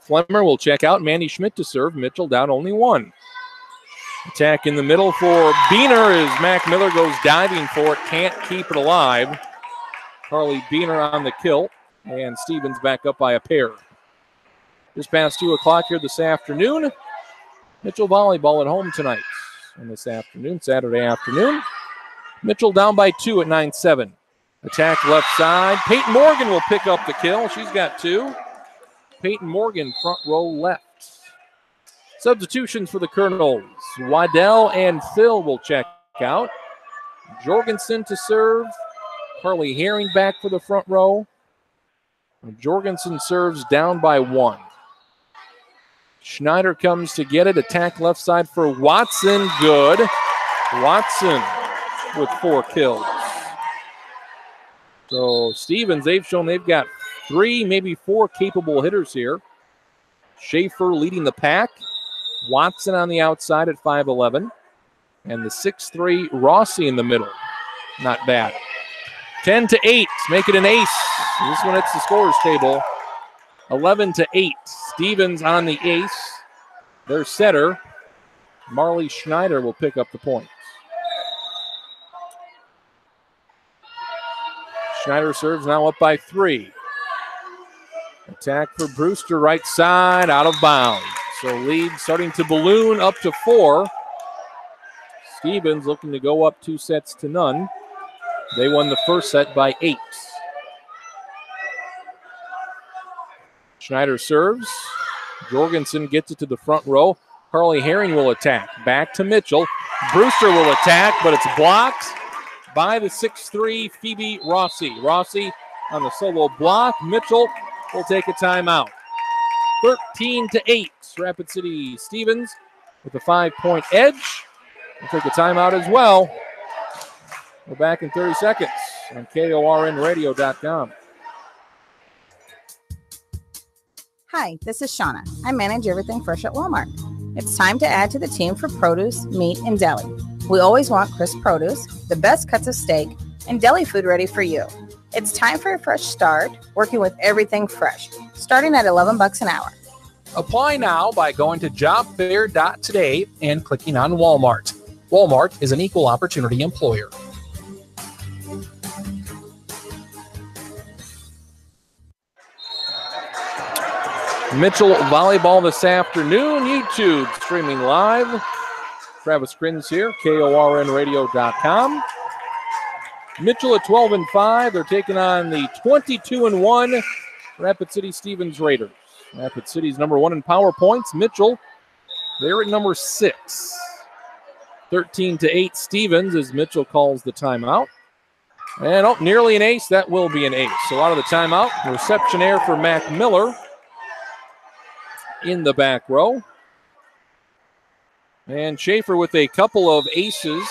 Flemmer will check out. Mandy Schmidt to serve. Mitchell down only one. Attack in the middle for Biener as Mac Miller goes diving for it. Can't keep it alive. Carly Biener on the kill. And Stevens back up by a pair. Just past 2 o'clock here this afternoon. Mitchell volleyball at home tonight. And this afternoon, Saturday afternoon. Mitchell down by 2 at 9-7. Attack left side. Peyton Morgan will pick up the kill. She's got 2. Peyton Morgan front row left. Substitutions for the Colonels. Waddell and Phil will check out. Jorgensen to serve. Carly Herring back for the front row. Jorgensen serves down by 1. Schneider comes to get it. Attack left side for Watson. Good. Watson with 4 kills. So Stevens, they've shown they've got 3, maybe 4 capable hitters here. Schaefer leading the pack. Watson on the outside at 5'11". And the 6'3" Rossi in the middle. Not bad. 10-8. Make it an ace. This one hits the scorers table. 11-8. Stevens on the ace. Their setter, Marley Schneider, will pick up the points. Schneider serves now up by 3. Attack for Brewster, right side, out of bounds. So lead starting to balloon up to 4. Stevens looking to go up 2-0. They won the first set by 8. Schneider serves. Jorgensen gets it to the front row. Carly Herring will attack. Back to Mitchell. Brewster will attack, but it's blocked by the 6'3" Phoebe Rossi. Rossi on the solo block. Mitchell will take a timeout. 13-8. Rapid City Stevens with a 5-point edge. We'll take a timeout as well. We're back in 30 seconds on KORNradio.com. Hi, this is Shauna. I manage everything fresh at Walmart. It's time to add to the team for produce, meat, and deli. We always want crisp produce, the best cuts of steak, and deli food ready for you. It's time for a fresh start, working with everything fresh, starting at $11 an hour. Apply now by going to jobfair.today and clicking on Walmart. Walmart is an equal opportunity employer. Mitchell volleyball this afternoon. YouTube streaming live. Travis Grins here, KORNradio.com. Mitchell at 12-5. They're taking on the 22-1 Rapid City Stevens Raiders. Rapid City's number 1 in power points. Mitchell, they're at number 6. 13-8 Stevens as Mitchell calls the timeout. And nearly an ace. That will be an ace. So out of the timeout, reception error for Mac Miller in the back row. And Schaefer with a couple of aces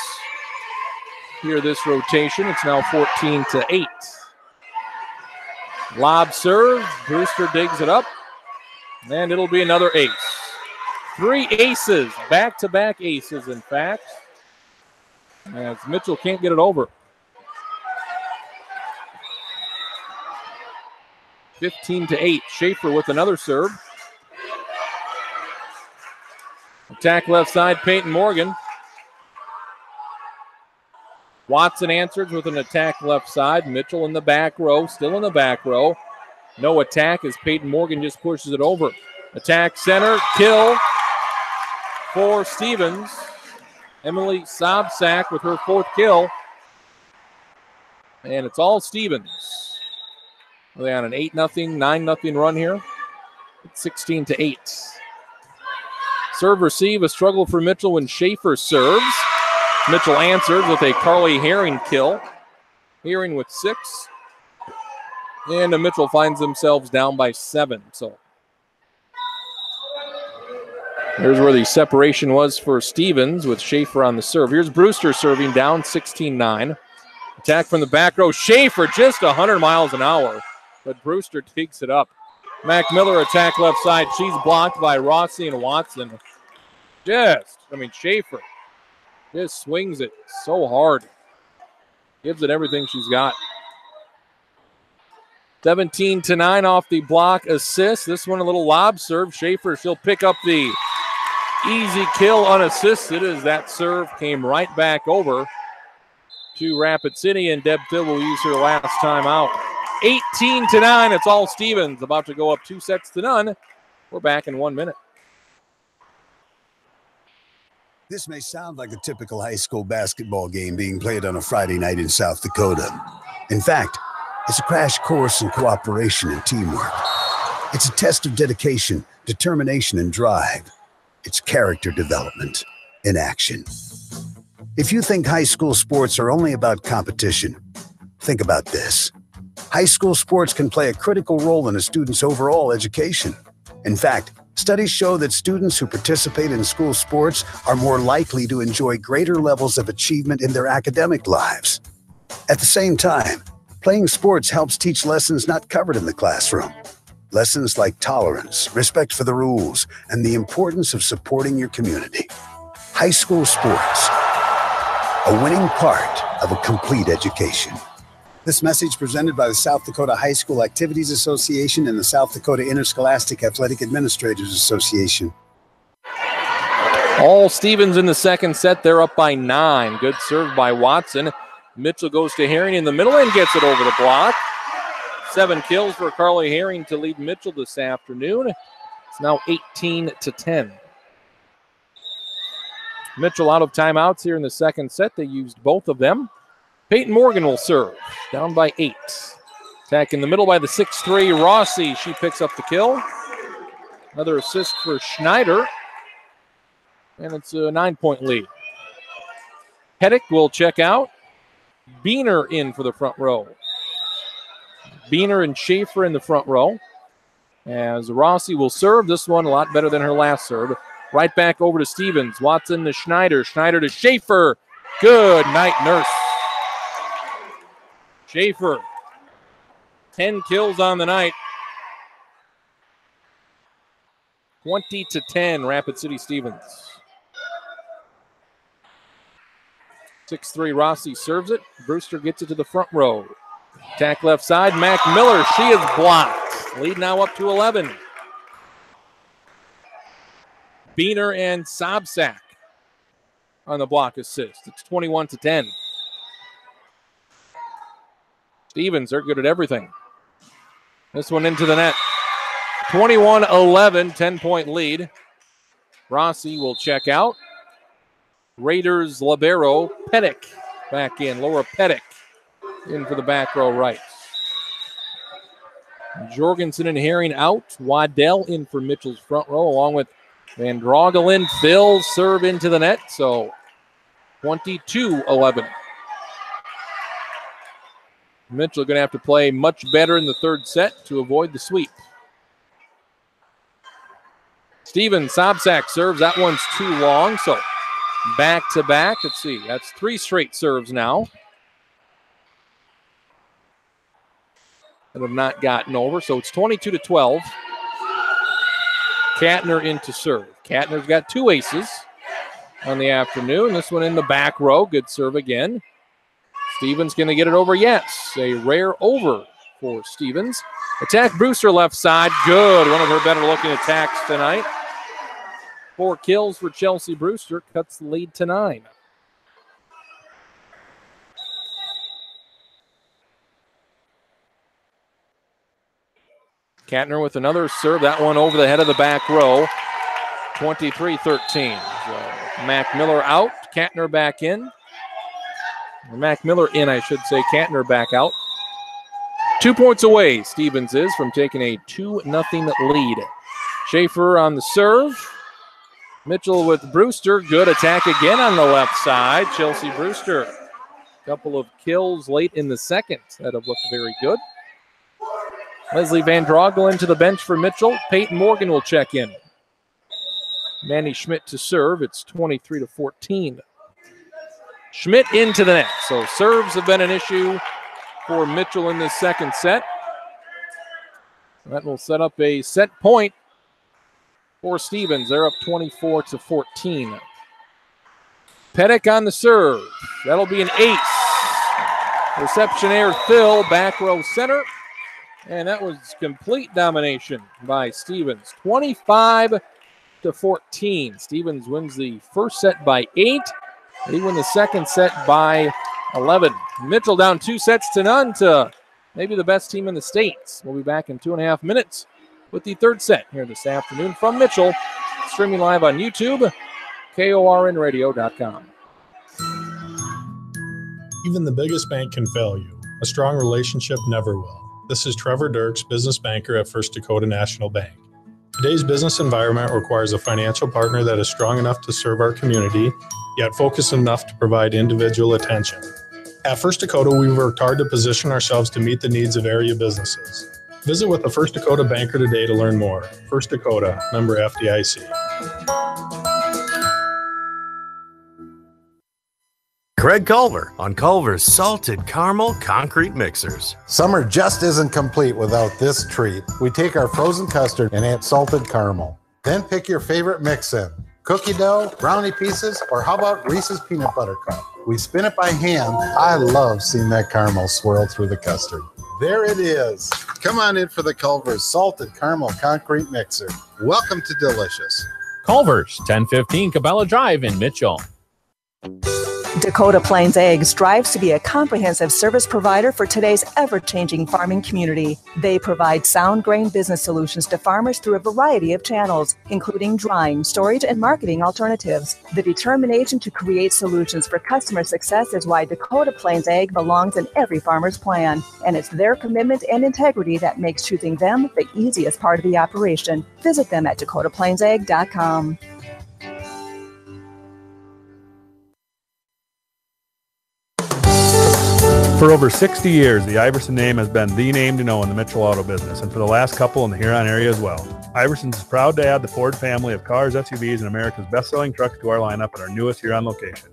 here this rotation. It's now 14-8. Lob serve. Brewster digs it up. And it'll be another ace. 3 aces. Back-to-back aces, in fact. As Mitchell can't get it over. 15-8. Schaefer with another serve. Attack left side, Peyton Morgan. Watson answers with an attack left side. Mitchell in the back row, still in the back row. No attack as Peyton Morgan just pushes it over. Attack center, kill for Stevens. Emily Sobsack with her 4th kill. And it's all Stevens. Are they on an 8-0, 9-0 run here? It's 16-8. Serve receive, a struggle for Mitchell when Schaefer serves. Mitchell answers with a Carly Herring kill. Herring with 6. And Mitchell finds themselves down by 7. So there's where the separation was for Stevens with Schaefer on the serve. Here's Brewster serving down 16-9. Attack from the back row. Schaefer just 100 miles an hour, but Brewster takes it up. Mac Miller attack left side. She's blocked by Rossi and Watson. Schaefer just swings it so hard. Gives it everything she's got. 17-9 off the block assist. This one a little lob serve. Schaefer, she'll pick up the easy kill unassisted as that serve came right back over to Rapid City, and Deb Thill will use her last timeout. 18-9, it's all Stevens. About to go up 2-0. We're back in 1 minute. This may sound like a typical high school basketball game being played on a Friday night in South Dakota. In fact, it's a crash course in cooperation and teamwork. It's a test of dedication, determination, and drive. It's character development in action. If you think high school sports are only about competition, think about this. High school sports can play a critical role in a student's overall education. In fact, studies show that students who participate in school sports are more likely to enjoy greater levels of achievement in their academic lives. At the same time, playing sports helps teach lessons not covered in the classroom. Lessons like tolerance, respect for the rules, and the importance of supporting your community. High school sports, a winning part of a complete education. This message presented by the South Dakota High School Activities Association and the South Dakota Interscholastic Athletic Administrators Association. All Stevens in the second set. They're up by 9. Good serve by Watson. Mitchell goes to Herring in the middle and gets it over the block. 7 kills for Carly Herring to lead Mitchell this afternoon. It's now 18-10. Mitchell out of timeouts here in the second set. They used both of them. Peyton Morgan will serve, down by 8. Attack in the middle by the 6'3", Rossi. She picks up the kill. Another assist for Schneider. And it's a 9-point lead. Pettick will check out. Beener in for the front row. Beener and Schaefer in the front row. As Rossi will serve. This one a lot better than her last serve. Right back over to Stevens. Watson to Schneider. Schneider to Schaefer. Good night, Nurse. Schaefer. 10 kills on the night. 20-10, Rapid City Stevens. 6'3", Rossi serves it. Brewster gets it to the front row. Attack left side. Mac Miller, she is blocked. Lead now up to 11. Beener and Sobczak on the block assist. It's 21-10. Stevens, they're good at everything. This one into the net. 21-11, 10-point lead. Rossi will check out. Raiders libero Pettick back in. Laura Pettick in for the back row right. Jorgensen and Herring out. Waddell in for Mitchell's front row along with Van Drogelen. Phil serve into the net. So 22-11. Mitchell going to have to play much better in the third set to avoid the sweep. Steven Sobczak serves. That one's too long, so back to back. Let's see. That's 3 straight serves now that have not gotten over. So it's 22-12. Katner in to serve. Katner's got 2 aces on the afternoon. This one in the back row. Good serve again. Stevens going to get it over. Yes, a rare over for Stevens. Attack Brewster left side. Good. One of her better looking attacks tonight. 4 kills for Chelsea Brewster. Cuts the lead to 9. Katner with another serve. That one over the head of the back row. 23-13. So Mac Miller out. Katner back in. Or Mac Miller in, I should say. Katner back out. 2 points away, Stevens is, from taking a 2-0 lead. Schaefer on the serve. Mitchell with Brewster. Good attack again on the left side. Chelsea Brewster. Couple of kills late in the second that have looked very good. Leslie Van Drogelen to the bench for Mitchell. Peyton Morgan will check in. Manny Schmidt to serve. It's 23-14. Schmidt into the net. So serves have been an issue for Mitchell in this second set. That will set up a set point for Stevens. They're up 24-14. Pettick on the serve. That'll be an ace. Reception air Phil, back row center. And that was complete domination by Stevens. 25-14. Stevens wins the first set by 8. They win the second set by 11. Mitchell down 2-0 to maybe the best team in the States. We'll be back in 2.5 minutes with the third set here this afternoon from Mitchell. Streaming live on YouTube, KORNradio.com. Even the biggest bank can fail you. A strong relationship never will. This is Trevor Dirks, business banker at First Dakota National Bank. Today's business environment requires a financial partner that is strong enough to serve our community, yet focused enough to provide individual attention. At First Dakota, we've worked hard to position ourselves to meet the needs of area businesses. Visit with a First Dakota banker today to learn more. First Dakota, member FDIC. Craig Culver on Culver's Salted Caramel Concrete Mixers. Summer just isn't complete without this treat. We take our frozen custard and add salted caramel. Then pick your favorite mix in. Cookie dough, brownie pieces, or how about Reese's Peanut Butter Cup? We spin it by hand. I love seeing that caramel swirl through the custard. There it is. Come on in for the Culver's Salted Caramel Concrete Mixer. Welcome to Delicious. Culver's, 1015 Cabela Drive in Mitchell. Dakota Plains Egg strives to be a comprehensive service provider for today's ever-changing farming community. They provide sound grain business solutions to farmers through a variety of channels, including drying, storage, and marketing alternatives. The determination to create solutions for customer success is why Dakota Plains Egg belongs in every farmer's plan, and it's their commitment and integrity that makes choosing them the easiest part of the operation. Visit them at dakotaplainsegg.com. For over 60 years, the Iverson name has been the name to know in the Mitchell auto business, and for the last couple in the Huron area as well. Iverson's is proud to add the Ford family of cars, SUVs, and America's best-selling trucks to our lineup at our newest Huron location.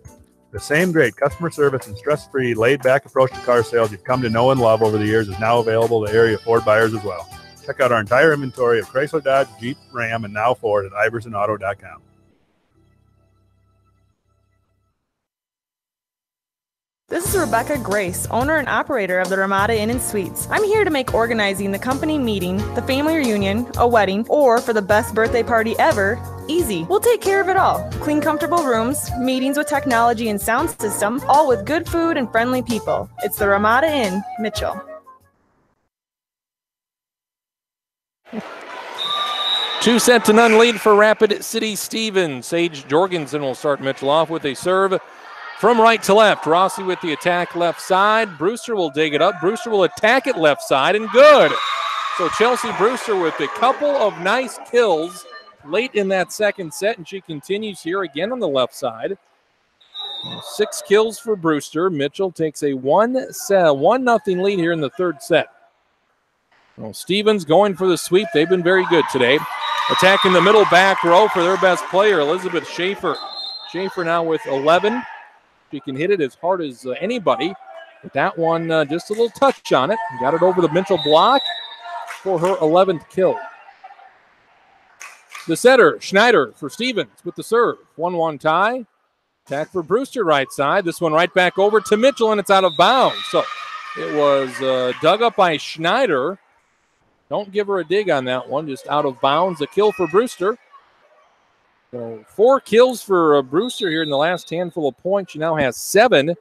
The same great customer service and stress-free, laid-back approach to car sales you've come to know and love over the years is now available to area Ford buyers as well. Check out our entire inventory of Chrysler, Dodge, Jeep, Ram, and now Ford at iversonauto.com. This is Rebecca Grace, owner and operator of the Ramada Inn & Suites. I'm here to make organizing the company meeting, the family reunion, a wedding, or for the best birthday party ever, easy. We'll take care of it all. Clean, comfortable rooms, meetings with technology and sound system, all with good food and friendly people. It's the Ramada Inn, Mitchell. Two-set to none lead for Rapid City Stevens. Sage Jorgensen will start Mitchell off with a serve from right to left. Rossi with the attack left side. Brewster will dig it up. Brewster will attack it left side, and good. So Chelsea Brewster with a couple of nice kills late in that second set, and she continues here again on the left side. 6 kills for Brewster. Mitchell takes a 1-0 lead here in the third set. Well, Stevens going for the sweep. They've been very good today. Attacking the middle back row for their best player, Elizabeth Schaefer. Schaefer now with 11. She can hit it as hard as anybody. But that one, just a little touch on it. Got it over the Mitchell block for her 11th kill. The setter, Schneider for Stevens with the serve. 1-1 tie. Attack for Brewster right side. This one right back over to Mitchell, and it's out of bounds. So it was dug up by Schneider. Don't give her a dig on that one. Just out of bounds. A kill for Brewster. So 4 kills for Brewster here in the last handful of points. She now has 7.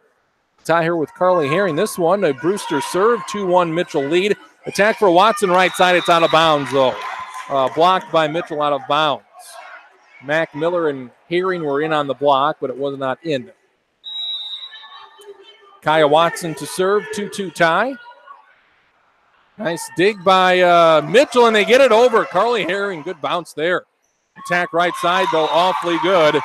Tie her with Carly Herring. This one, a Brewster serve. 2-1 Mitchell lead. Attack for Watson right side. It's out of bounds, though. Blocked by Mitchell out of bounds. Mac Miller and Herring were in on the block, but it was not in. Kaya Watson to serve. 2-2 tie. Nice dig by Mitchell, and they get it over. Carly Herring, good bounce there. Attack right side, though, awfully good.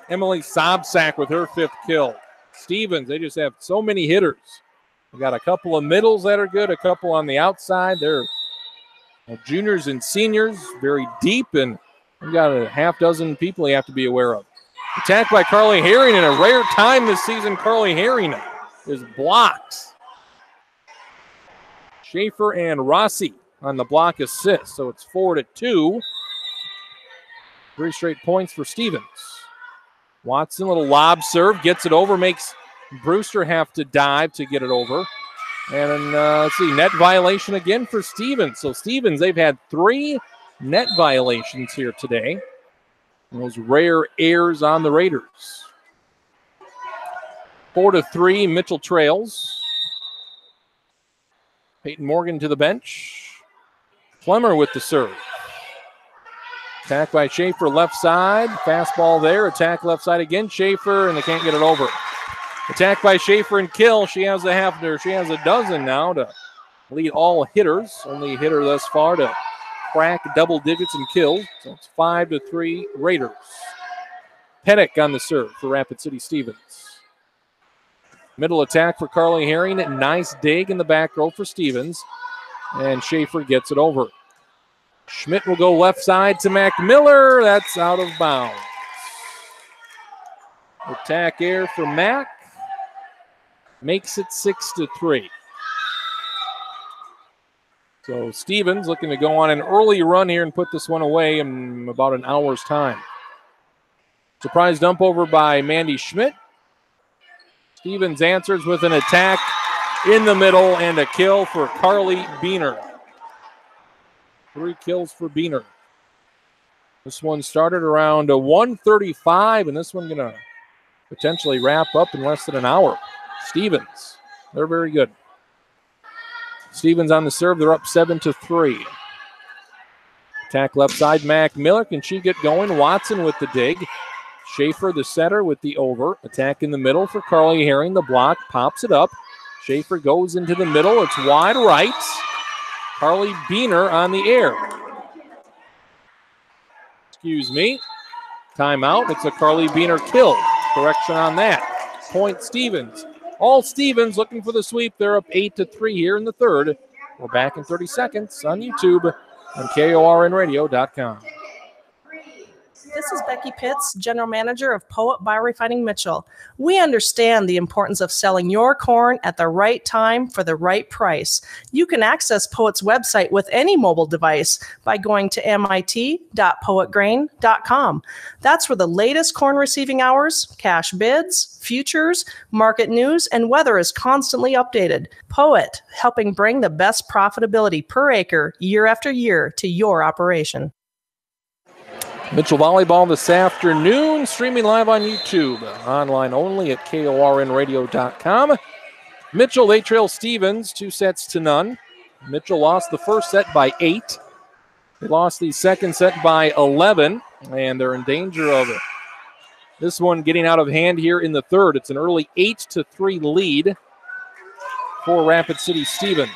Emily Sobsack with her 5th kill. Stevens, they just have so many hitters. We got a couple of middles that are good, a couple on the outside. They're juniors and seniors, very deep, and we've got a half dozen people you have to be aware of. Attack by Carly Herring, in a rare time this season. Carly Herring is blocked. Schaefer and Rossi on the block assist, so it's 4-2. 3 straight points for Stevens. Watson, little lob serve, gets it over, makes Brewster have to dive to get it over. And then, let's see, net violation again for Stevens. So Stevens, they've had 3 net violations here today. And those rare errors on the Raiders. 4-3, Mitchell trails. Peyton Morgan to the bench. Clemmer with the serve. Attack by Schaefer, left side. Fastball there. Attack left side again. Schaefer, and they can't get it over. Attack by Schaefer and kill. She has a dozen now to lead all hitters. Only hitter thus far to crack double digits and kills. So it's 5-3 Raiders. Pettick on the serve for Rapid City Stevens. Middle attack for Carly Herring. Nice dig in the back row for Stevens. And Schaefer gets it over. Schmidt will go left side to Mac Miller. That's out of bounds. Attack air for Mac. Makes it 6-3. So Stevens looking to go on an early run here and put this one away in about an hour's time. Surprise dump over by Mandy Schmidt. Stevens answers with an attack in the middle and a kill for Carly Beener. 3 kills for Beener. This one started around 1:35, and this one going to potentially wrap up in less than an hour. Stevens, they're very good. Stevens on the serve, they're up 7-3. Attack left side, Mac Miller. Can she get going? Watson with the dig. Schaefer, the setter, with the over. Attack in the middle for Carly Herring. The block pops it up. Schaefer goes into the middle. It's wide right. Carly Beener on the air. Excuse me. Timeout. It's a Carly Beener kill. Correction on that. Point Stevens. All Stevens looking for the sweep. They're up 8-3 here in the third. We're back in 30 seconds on YouTube on KORNradio.com. This is Becky Pitts, General Manager of Poet Biorefining Mitchell. We understand the importance of selling your corn at the right time for the right price. You can access Poet's website with any mobile device by going to mit.poetgrain.com. That's where the latest corn receiving hours, cash bids, futures, market news, and weather is constantly updated. Poet, helping bring the best profitability per acre year after year to your operation. Mitchell Volleyball this afternoon, streaming live on YouTube, online only at KORNradio.com. Mitchell, they trail Stevens 2-0. Mitchell lost the first set by 8. They lost the second set by 11, and they're in danger of this one getting out of hand here in the third. It's an early 8-3 lead for Rapid City Stevens.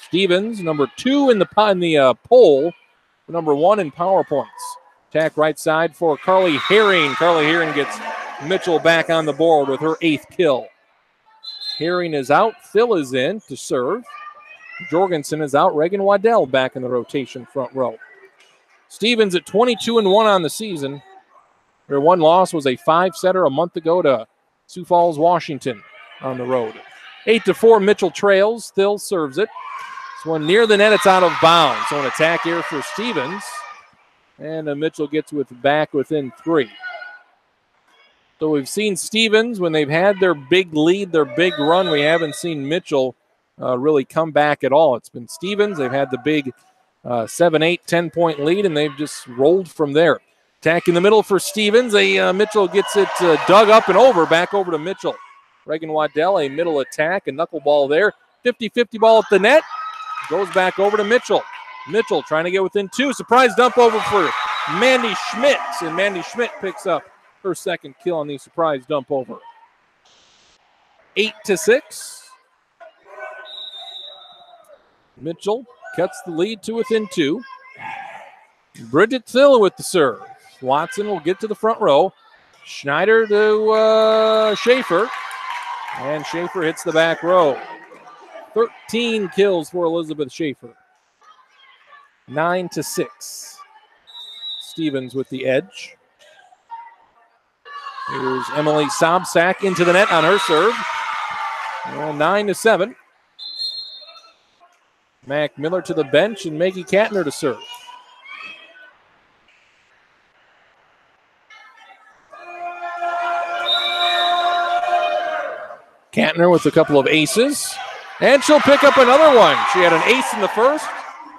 Stevens, number 2 in the poll, number 1 in power points. Attack right side for Carly Herring. Carly Herring gets Mitchell back on the board with her 8th kill. Herring is out. Phil is in to serve. Jorgensen is out. Reagan Waddell back in the rotation front row. Stevens at 22-1 on the season. Their one loss was a 5-setter a month ago to Sioux Falls, Washington on the road. 8-4, Mitchell trails. Thill serves it. This one near the net. It's out of bounds. So an attack here for Stevens. And Mitchell gets back within 3. So we've seen Stevens, when they've had their big lead, their big run, we haven't seen Mitchell really come back at all. It's been Stevens. They've had the big 7, 8, 10-point lead, and they've just rolled from there. Attack in the middle for Stevens. Mitchell gets it dug up and over, back over to Mitchell. Reagan Waddell, a middle attack, a knuckleball there. 50-50 ball at the net. Goes back over to Mitchell. Mitchell trying to get within 2. Surprise dump over for Mandy Schmidt. And Mandy Schmidt picks up her 2nd kill on the surprise dump over. 8-6. Mitchell cuts the lead to within 2. Bridget Thill with the serve. Watson will get to the front row. Schneider to Schaefer. And Schaefer hits the back row. 13 kills for Elizabeth Schaefer. 9-6. Stevens with the edge. Here's Emily Sobsack into the net on her serve. 9-7. Mac Miller to the bench and Maggie Katner to serve. Katner with a couple of aces. And she'll pick up another one. She had an ace in the first,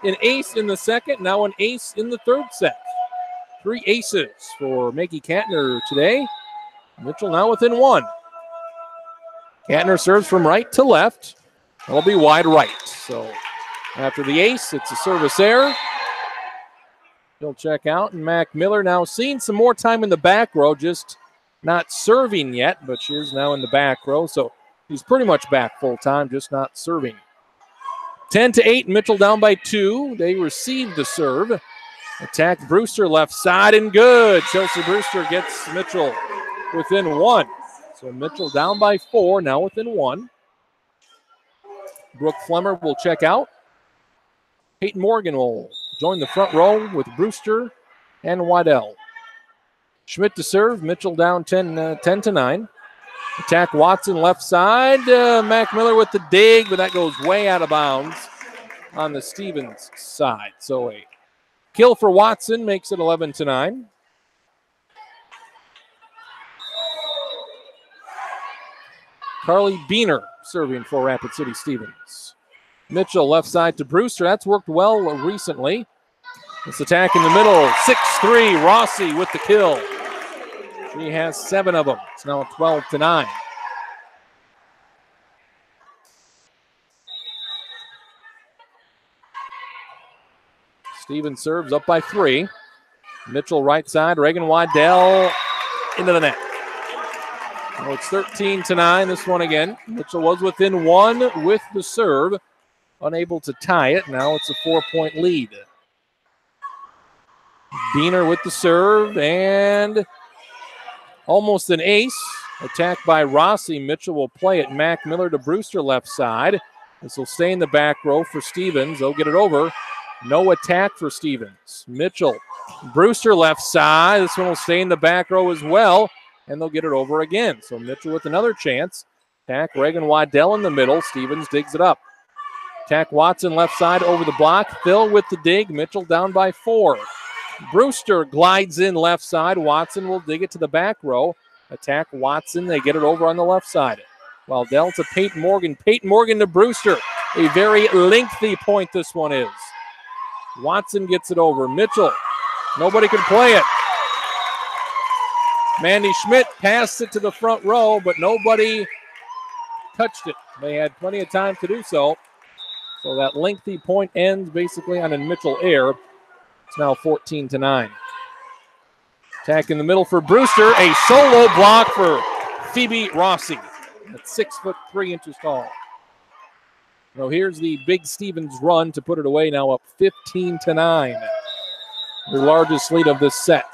an ace in the second, now an ace in the third set. 3 aces for Maggie Katner today. Mitchell now within 1. Katner serves from right to left. That'll be wide right. So after the ace, it's a service error. He'll check out, and Mac Miller now seeing some more time in the back row, just not serving yet, but she is now in the back row. So he's pretty much back full time, just not serving. 10-8, Mitchell down by 2. They received the serve. Attack Brewster left side and good. Chelsea Brewster gets Mitchell within 1. So Mitchell down by 4, now within 1. Brooke Flemmer will check out. Peyton Morgan will join the front row with Brewster and Waddell. Schmidt to serve. Mitchell down 10-9. Attack Watson left side. Mac Miller with the dig, but that goes way out of bounds on the Stevens side. So a kill for Watson makes it 11-9. Carly Beener serving for Rapid City Stevens. Mitchell left side to Brewster. That's worked well recently. This attack in the middle. 6-3. Rossi with the kill. She has 7 of them. It's now 12-9. Stevens serves up by 3. Mitchell right side. Reagan Waddell into the net. Oh, it's 13-9, this one again. Mitchell was within 1 with the serve. Unable to tie it. Now it's a 4-point lead. Beener with the serve and almost an ace. Attacked by Rossi. Mitchell will play it. Mac Miller to Brewster left side. This will stay in the back row for Stevens. They'll get it over. No attack for Stevens. Mitchell, Brewster left side. This one will stay in the back row as well. And they'll get it over again. So Mitchell with another chance. Attack Reagan Waddell in the middle. Stevens digs it up. Attack Watson left side over the block. Phil with the dig. Mitchell down by 4. Brewster glides in left side. Watson will dig it to the back row. Attack Watson. They get it over on the left side. Waddell to Peyton Morgan. Peyton Morgan to Brewster. A very lengthy point this one is. Watson gets it over. Mitchell. Nobody can play it. Mandy Schmidt passed it to the front row, but nobody touched it. They had plenty of time to do so. So that lengthy point ends basically on a Mitchell error. It's now 14-9. Attack in the middle for Brewster. A solo block for Phoebe Rossi. At 6'3" tall. So here's the big Stevens run to put it away, now up 15-9. The largest lead of this set.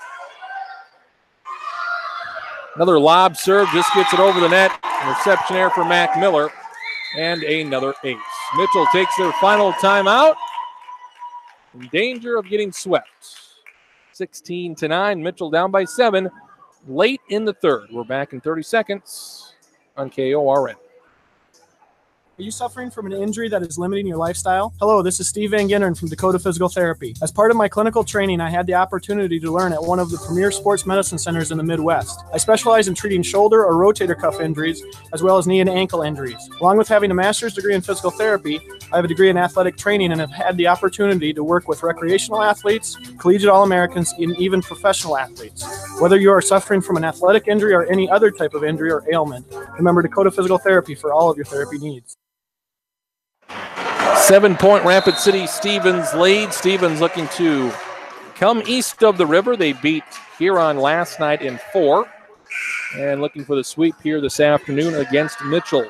Another lob serve, just gets it over the net. Reception error for Mac Miller. And another ace. Mitchell takes their final timeout. In danger of getting swept. 16-9. Mitchell down by 7. Late in the third. We're back in 30 seconds on KORN. Are you suffering from an injury that is limiting your lifestyle? Hello, this is Steve Van Genderen from Dakota Physical Therapy. As part of my clinical training, I had the opportunity to learn at one of the premier sports medicine centers in the Midwest. I specialize in treating shoulder or rotator cuff injuries, as well as knee and ankle injuries. Along with having a master's degree in physical therapy, I have a degree in athletic training and have had the opportunity to work with recreational athletes, collegiate All-Americans, and even professional athletes. Whether you are suffering from an athletic injury or any other type of injury or ailment, remember Dakota Physical Therapy for all of your therapy needs. 7-point Rapid City Stevens lead. Stevens looking to come east of the river. They beat Huron last night in 4. And looking for the sweep here this afternoon against Mitchell.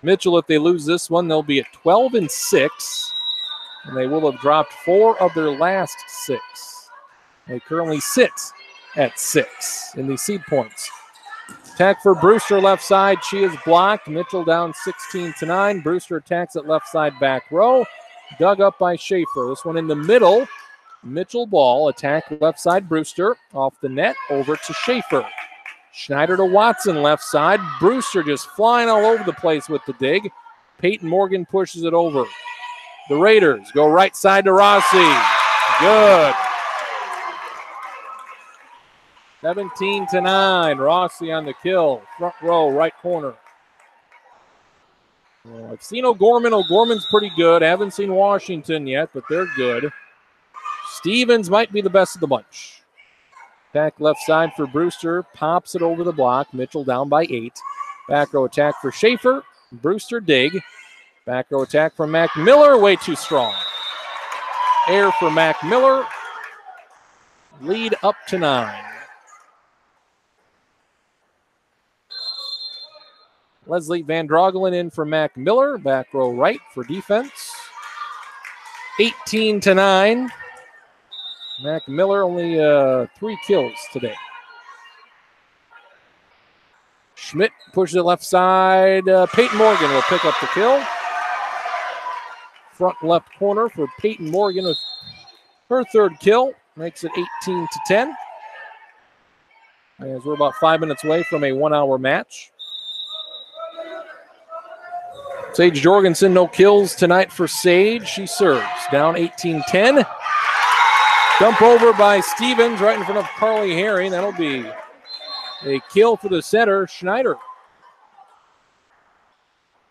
Mitchell, if they lose this one, they'll be at 12-6. And they will have dropped 4 of their last 6. They currently sit at 6 in the seed points. Attack for Brewster left side. She is blocked. Mitchell down 16-9. Brewster attacks at left side back row. Dug up by Schaefer. This one in the middle. Mitchell ball. Attack left side Brewster. Off the net. Over to Schaefer. Schneider to Watson, left side. Brewster just flying all over the place with the dig. Peyton Morgan pushes it over. The Raiders go right side to Rossi. Good. 17-9. Rossi on the kill. Front row, right corner. Well, I've seen O'Gorman. O'Gorman's pretty good. Haven't seen Washington yet, but they're good. Stevens might be the best of the bunch. Back left side for Brewster. Pops it over the block. Mitchell down by 8. Back row attack for Schaefer. Brewster dig. Back row attack from Mac Miller. Way too strong. Air for Mac Miller. Lead up to 9. Leslie Van Drogelen in for Mac Miller. Back row right for defense. 18-9. Mac Miller only 3 kills today. Schmidt pushes it left side. Peyton Morgan will pick up the kill. Front left corner for Peyton Morgan with her 3rd kill. Makes it 18-10. As we're about 5 minutes away from a 1-hour match. Sage Jorgensen, no kills tonight for Sage. She serves. Down 18-10. Dump over by Stevens right in front of Carly Herring. That'll be a kill for the setter, Schneider.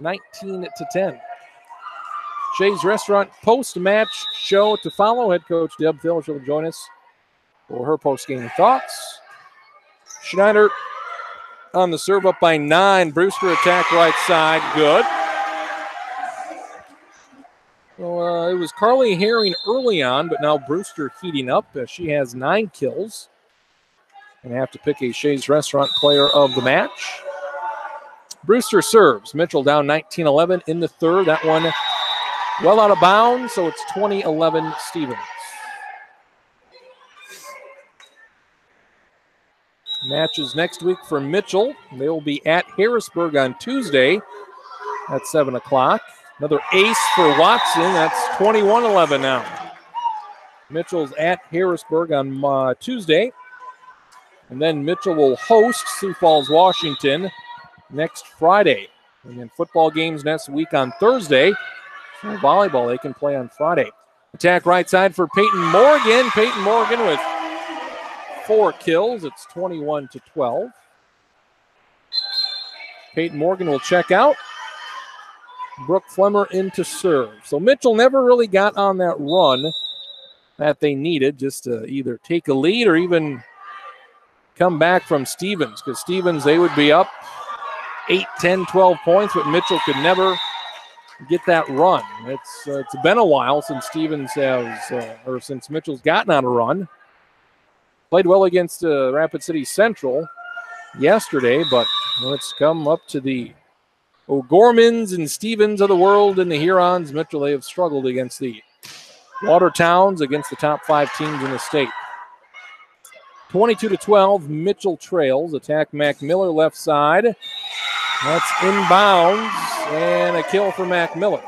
19-10. Shay's Restaurant post-match show to follow. Head coach Deb Phillips will join us for her post-game thoughts. Schneider on the serve up by 9. Brewster attack right side. Good. Well, it was Carly Herring early on, but now Brewster heating up as she has 9 kills. And have to pick a Shay's Restaurant player of the match. Brewster serves. Mitchell down 19-11 in the 3rd. That one well out of bounds, so it's 20-11 Stevens. Matches next week for Mitchell. They will be at Harrisburg on Tuesday at 7 o'clock. Another ace for Watson. That's 21-11 now. Mitchell's at Harrisburg on Tuesday. And then Mitchell will host Sioux Falls, Washington next Friday. And then football games next week on Thursday. For volleyball, they can play on Friday. Attack right side for Peyton Morgan. Peyton Morgan with 4 kills. It's 21-12. Peyton Morgan will check out. Brooke Flemmer in to serve. So Mitchell never really got on that run that they needed just to either take a lead or even come back from Stevens, because Stevens, they would be up 8, 10, 12 points, but Mitchell could never get that run. It's been a while since Stevens has, or since Mitchell's gotten on a run. Played well against Rapid City Central yesterday, but it's come up to the O'Gormans and Stevens of the world and the Hurons. Mitchell, they have struggled against the Watertowns, against the top 5 teams in the state. 22-12, Mitchell trails. Attack Mac Miller left side. That's inbounds and a kill for Mac Miller.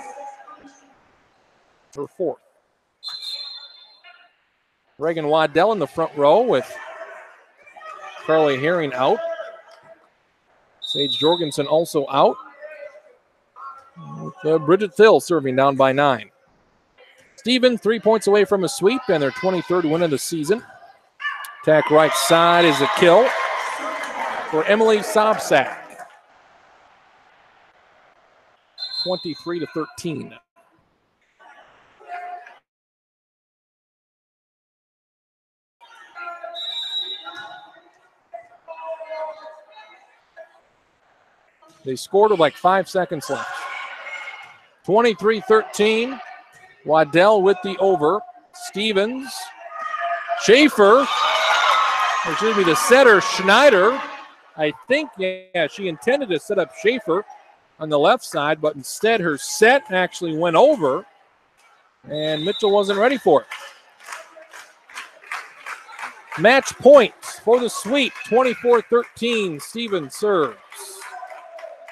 Her 4th. Reagan Waddell in the front row with Carly Herring out. Sage Jorgensen also out. Bridget Thill serving down by 9. Stevens 3 points away from a sweep and their 23rd win of the season. Attack right side is a kill for Emily Sobsack. 23-13. They scored with like 5 seconds left. 23-13. Waddell with the over. Stevens. Schaefer. Excuse me, the setter, Schneider. I think, yeah, she intended to set up Schaefer on the left side, but instead her set actually went over, and Mitchell wasn't ready for it. Match point for the sweep, 24-13. Stevens serves.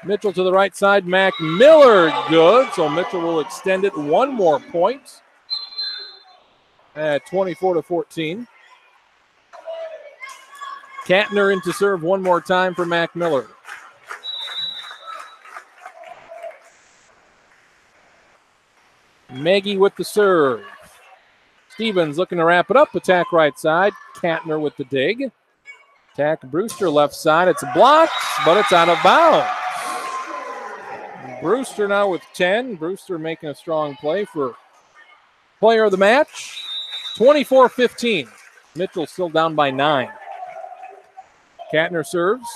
Mitchell to the right side. Mac Miller, good. So Mitchell will extend it 1 more point at 24-14. Katner in to serve one more time for Mac Miller. Maggie with the serve. Stevens looking to wrap it up. Attack right side. Katner with the dig. Attack Brewster left side. It's blocked, but it's out of bounds. Brewster now with 10. Brewster making a strong play for player of the match. 24-15. Mitchell still down by 9. Katner serves.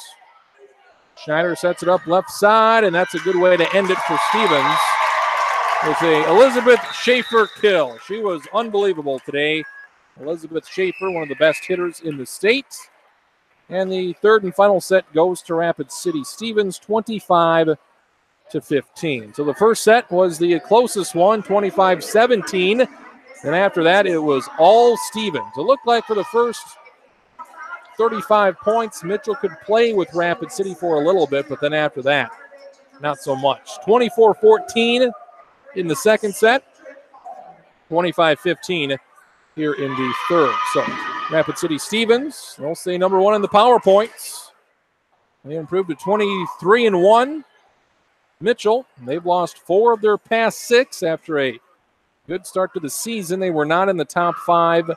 Schneider sets it up left side, and that's a good way to end it for Stevens. It's a Elizabeth Schaefer kill. She was unbelievable today. Elizabeth Schaefer, one of the best hitters in the state. And the third and final set goes to Rapid City Stevens, 25-15. So the first set was the closest one, 25-17. And after that, it was all Stevens. It looked like for the first 35 points, Mitchell could play with Rapid City for a little bit, but then after that, not so much. 24-14 in the second set, 25-15 here in the third. So Rapid City Stevens, they'll stay number one in the power points. They improved to 23-1. Mitchell, they've lost 4 of their past 6 after a good start to the season. They were not in the top 5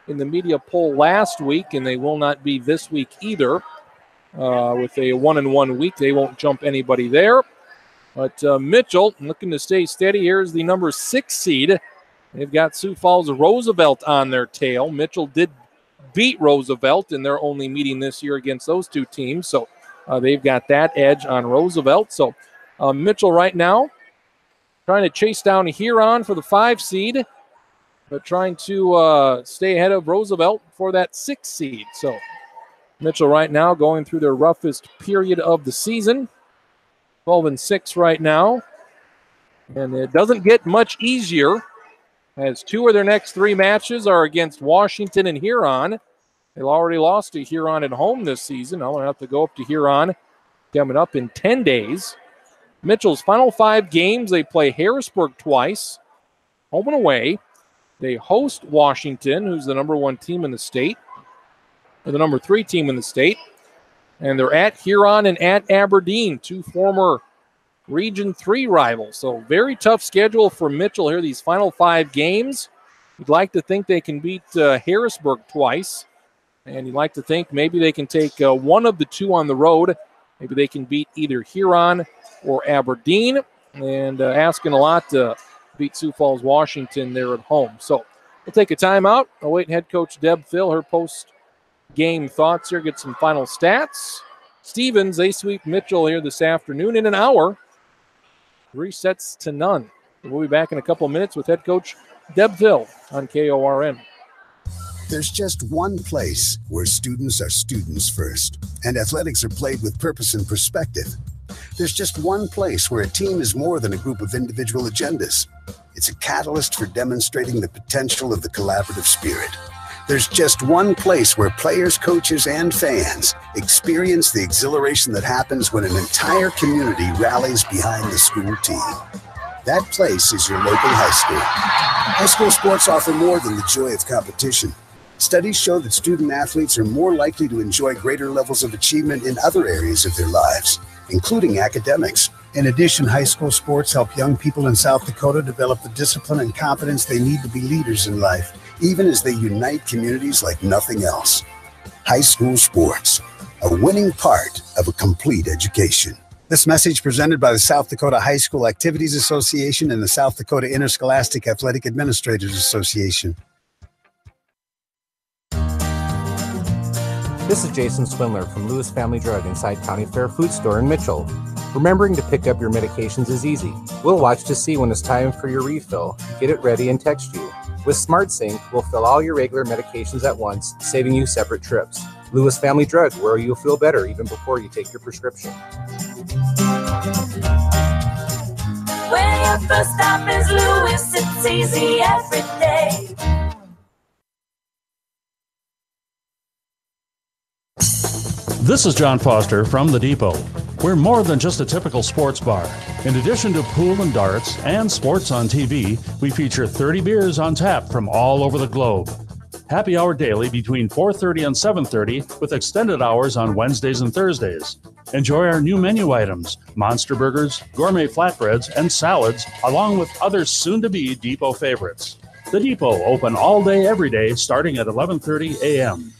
in the media poll last week, and they will not be this week either. With a 1-1 week, they won't jump anybody there. But Mitchell looking to stay steady. Here's the number 6 seed. They've got Sioux Falls Roosevelt on their tail. Mitchell did beat Roosevelt in their only meeting this year against those two teams. So they've got that edge on Roosevelt. So Mitchell right now trying to chase down Huron for the 5 seed, but trying to stay ahead of Roosevelt for that 6 seed. So Mitchell right now going through their roughest period of the season. 12-6 right now. And it doesn't get much easier as 2 of their next 3 matches are against Washington and Huron. They've already lost to Huron at home this season. I'm going to have to go up to Huron coming up in 10 days. Mitchell's final 5 games, they play Harrisburg twice, home and away. They host Washington, who's the number 1 team in the state, or the number 3 team in the state. And they're at Huron and at Aberdeen, 2 former Region 3 rivals. So very tough schedule for Mitchell here, these final 5 games. You'd like to think they can beat Harrisburg twice. And you'd like to think maybe they can take one of the 2 on the road. Maybe they can beat either Huron or Aberdeen. And asking a lot to beat Sioux Falls, Washington there at home. So we'll take a timeout. I'll wait head coach Deb Thill, her post-game thoughts here, get some final stats. Stevens, they sweep Mitchell here this afternoon in an hour. 3 sets to none. We'll be back in a couple of minutes with head coach Deb Thill on KORN. There's just one place where students are students first, and athletics are played with purpose and perspective. There's just one place where a team is more than a group of individual agendas. It's a catalyst for demonstrating the potential of the collaborative spirit. There's just one place where players, coaches, and fans experience the exhilaration that happens when an entire community rallies behind the school team. That place is your local high school. High school sports offer more than the joy of competition. Studies show that student athletes are more likely to enjoy greater levels of achievement in other areas of their lives, including academics. In addition, high school sports help young people in South Dakota develop the discipline and confidence they need to be leaders in life, even as they unite communities like nothing else. High school sports, a winning part of a complete education. This message presented by the South Dakota High School Activities Association and the South Dakota Interscholastic Athletic Administrators Association. This is Jason Swindler from Lewis Family Drug inside County Fair Food Store in Mitchell. Remembering to pick up your medications is easy. We'll watch to see when it's time for your refill, get it ready, and text you. With SmartSync, we'll fill all your regular medications at once, saving you separate trips. Lewis Family Drug, where you'll feel better even before you take your prescription. When your first stop is Lewis, it's easy every day. This is John Foster from The Depot. We're more than just a typical sports bar. In addition to pool and darts and sports on TV, we feature 30 beers on tap from all over the globe. Happy hour daily between 4:30 and 7:30 with extended hours on Wednesdays and Thursdays. Enjoy our new menu items, monster burgers, gourmet flatbreads, and salads, along with other soon-to-be Depot favorites. The Depot, open all day, every day, starting at 11:30 a.m.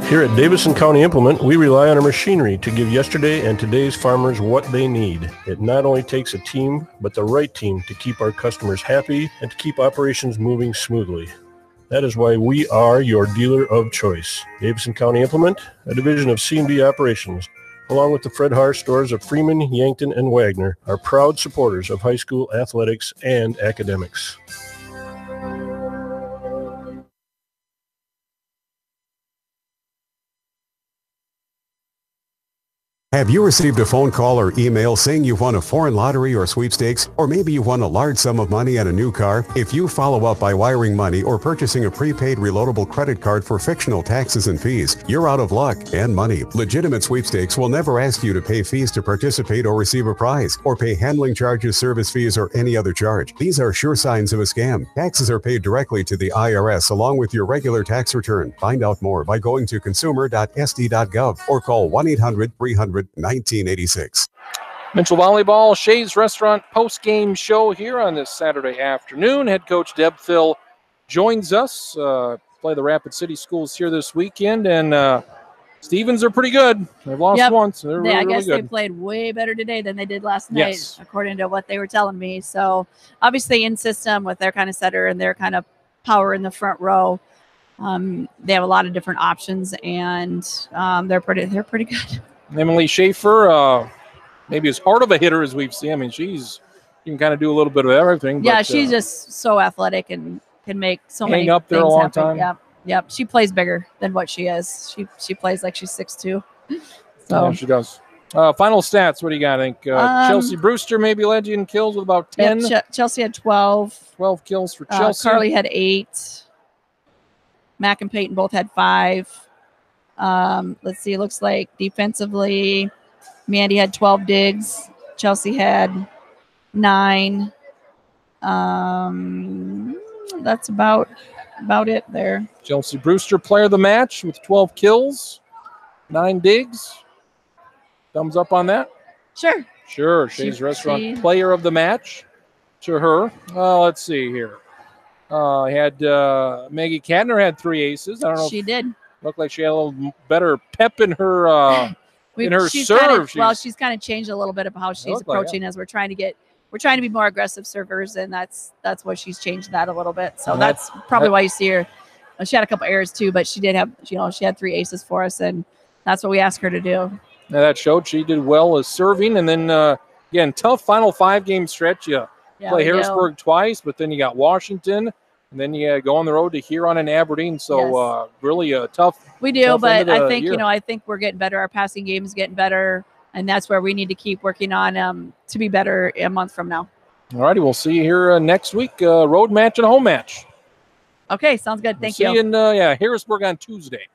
Here at Davison County Implement, we rely on our machinery to give yesterday and today's farmers what they need. It not only takes a team, but the right team to keep our customers happy and to keep operations moving smoothly. That is why we are your dealer of choice. Davison County Implement, a division of C&D Operations, along with the Fred Haar stores of Freeman, Yankton, and Wagner, are proud supporters of high school athletics and academics. Have you received a phone call or email saying you won a foreign lottery or sweepstakes, or maybe you won a large sum of money on a new car? If you follow up by wiring money or purchasing a prepaid reloadable credit card for fictional taxes and fees, you're out of luck and money. Legitimate sweepstakes will never ask you to pay fees to participate or receive a prize, or pay handling charges, service fees, or any other charge. These are sure signs of a scam. Taxes are paid directly to the IRS along with your regular tax return. Find out more by going to consumer.sd.gov or call 1-800-300-1986. Mitchell Volleyball, Shays Restaurant post-game show here on this Saturday afternoon. Head coach Deb Thill joins us. Play the Rapid City Schools here this weekend, and Stevens are pretty good. They've lost once. They're really, I guess really good. they played way better today than they did last night, according to what they were telling me. So obviously in system with their kind of setter and their kind of power in the front row, they have a lot of different options, and they're pretty good. Emily Schaefer, maybe as hard of a hitter as we've seen. I mean, she can kind of do a little bit of everything. Yeah, but, she's just so athletic and can make so hang many up there things a long happen. time. Yep. She plays bigger than what she is. She plays like she's 6'2". So yeah, she does. Final stats, what do you got? I think Chelsea Brewster maybe led you in kills with about 10. Yep, Chelsea had 12. 12 kills for Chelsea. Carly had 8. Mac and Peyton both had 5. Let's see. It looks like defensively, Mandy had 12 digs. Chelsea had 9. That's about it there. Chelsea Brewster, player of the match with 12 kills, 9 digs. Thumbs up on that? Sure. Sure. Shays Restaurant, player of the match to her. Let's see here. Had Maggie Cadner had 3 aces. I don't know. She did. Looked like she had a little better pep in her serve. She's kind of changed a little bit of how she's approaching as we're trying to be more aggressive servers, and that's what she's changed that a little bit. So that's probably why you see her. She had a couple errors too, but she did have, she had 3 aces for us, and that's what we asked her to do. Now that showed she did well as serving, and then again, tough final 5-game stretch. You play Harrisburg twice, but then you got Washington. And then you go on the road to Huron and Aberdeen. So really tough. We do, tough but I think, year. I think we're getting better. Our passing game is getting better. And that's where we need to keep working on to be better a month from now. All righty. We'll see you here next week. Road match and a home match. Okay. Sounds good. Thank you. See you in Harrisburg on Tuesday.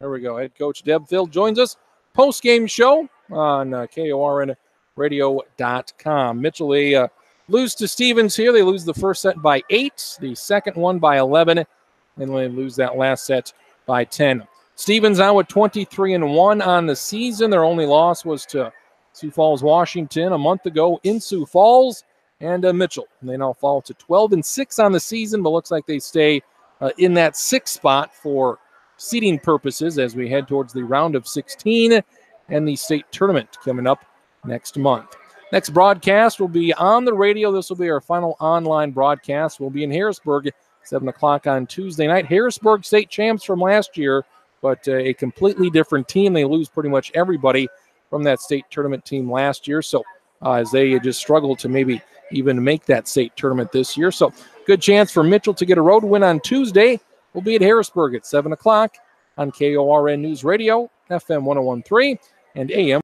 There we go. Head coach Deb Thill joins us. Post-game show on KORNradio.com. Mitchell, lose to Stevens here. They lose the first set by 8, the second one by 11, and they lose that last set by 10. Stevens now with 23-1 on the season. Their only loss was to Sioux Falls, Washington a month ago in Sioux Falls, and Mitchell. And they now fall to 12-6 on the season, but looks like they stay in that 6th spot for seeding purposes as we head towards the round of 16 and the state tournament coming up next month. Next broadcast will be on the radio. This will be our final online broadcast. We'll be in Harrisburg, 7 o'clock on Tuesday night. Harrisburg state champs from last year, but a completely different team. They lose pretty much everybody from that state tournament team last year. So as they just struggle to maybe even make that state tournament this year. So good chance for Mitchell to get a road win on Tuesday. We'll be at Harrisburg at 7 o'clock on KORN News Radio, FM 101.3 and AM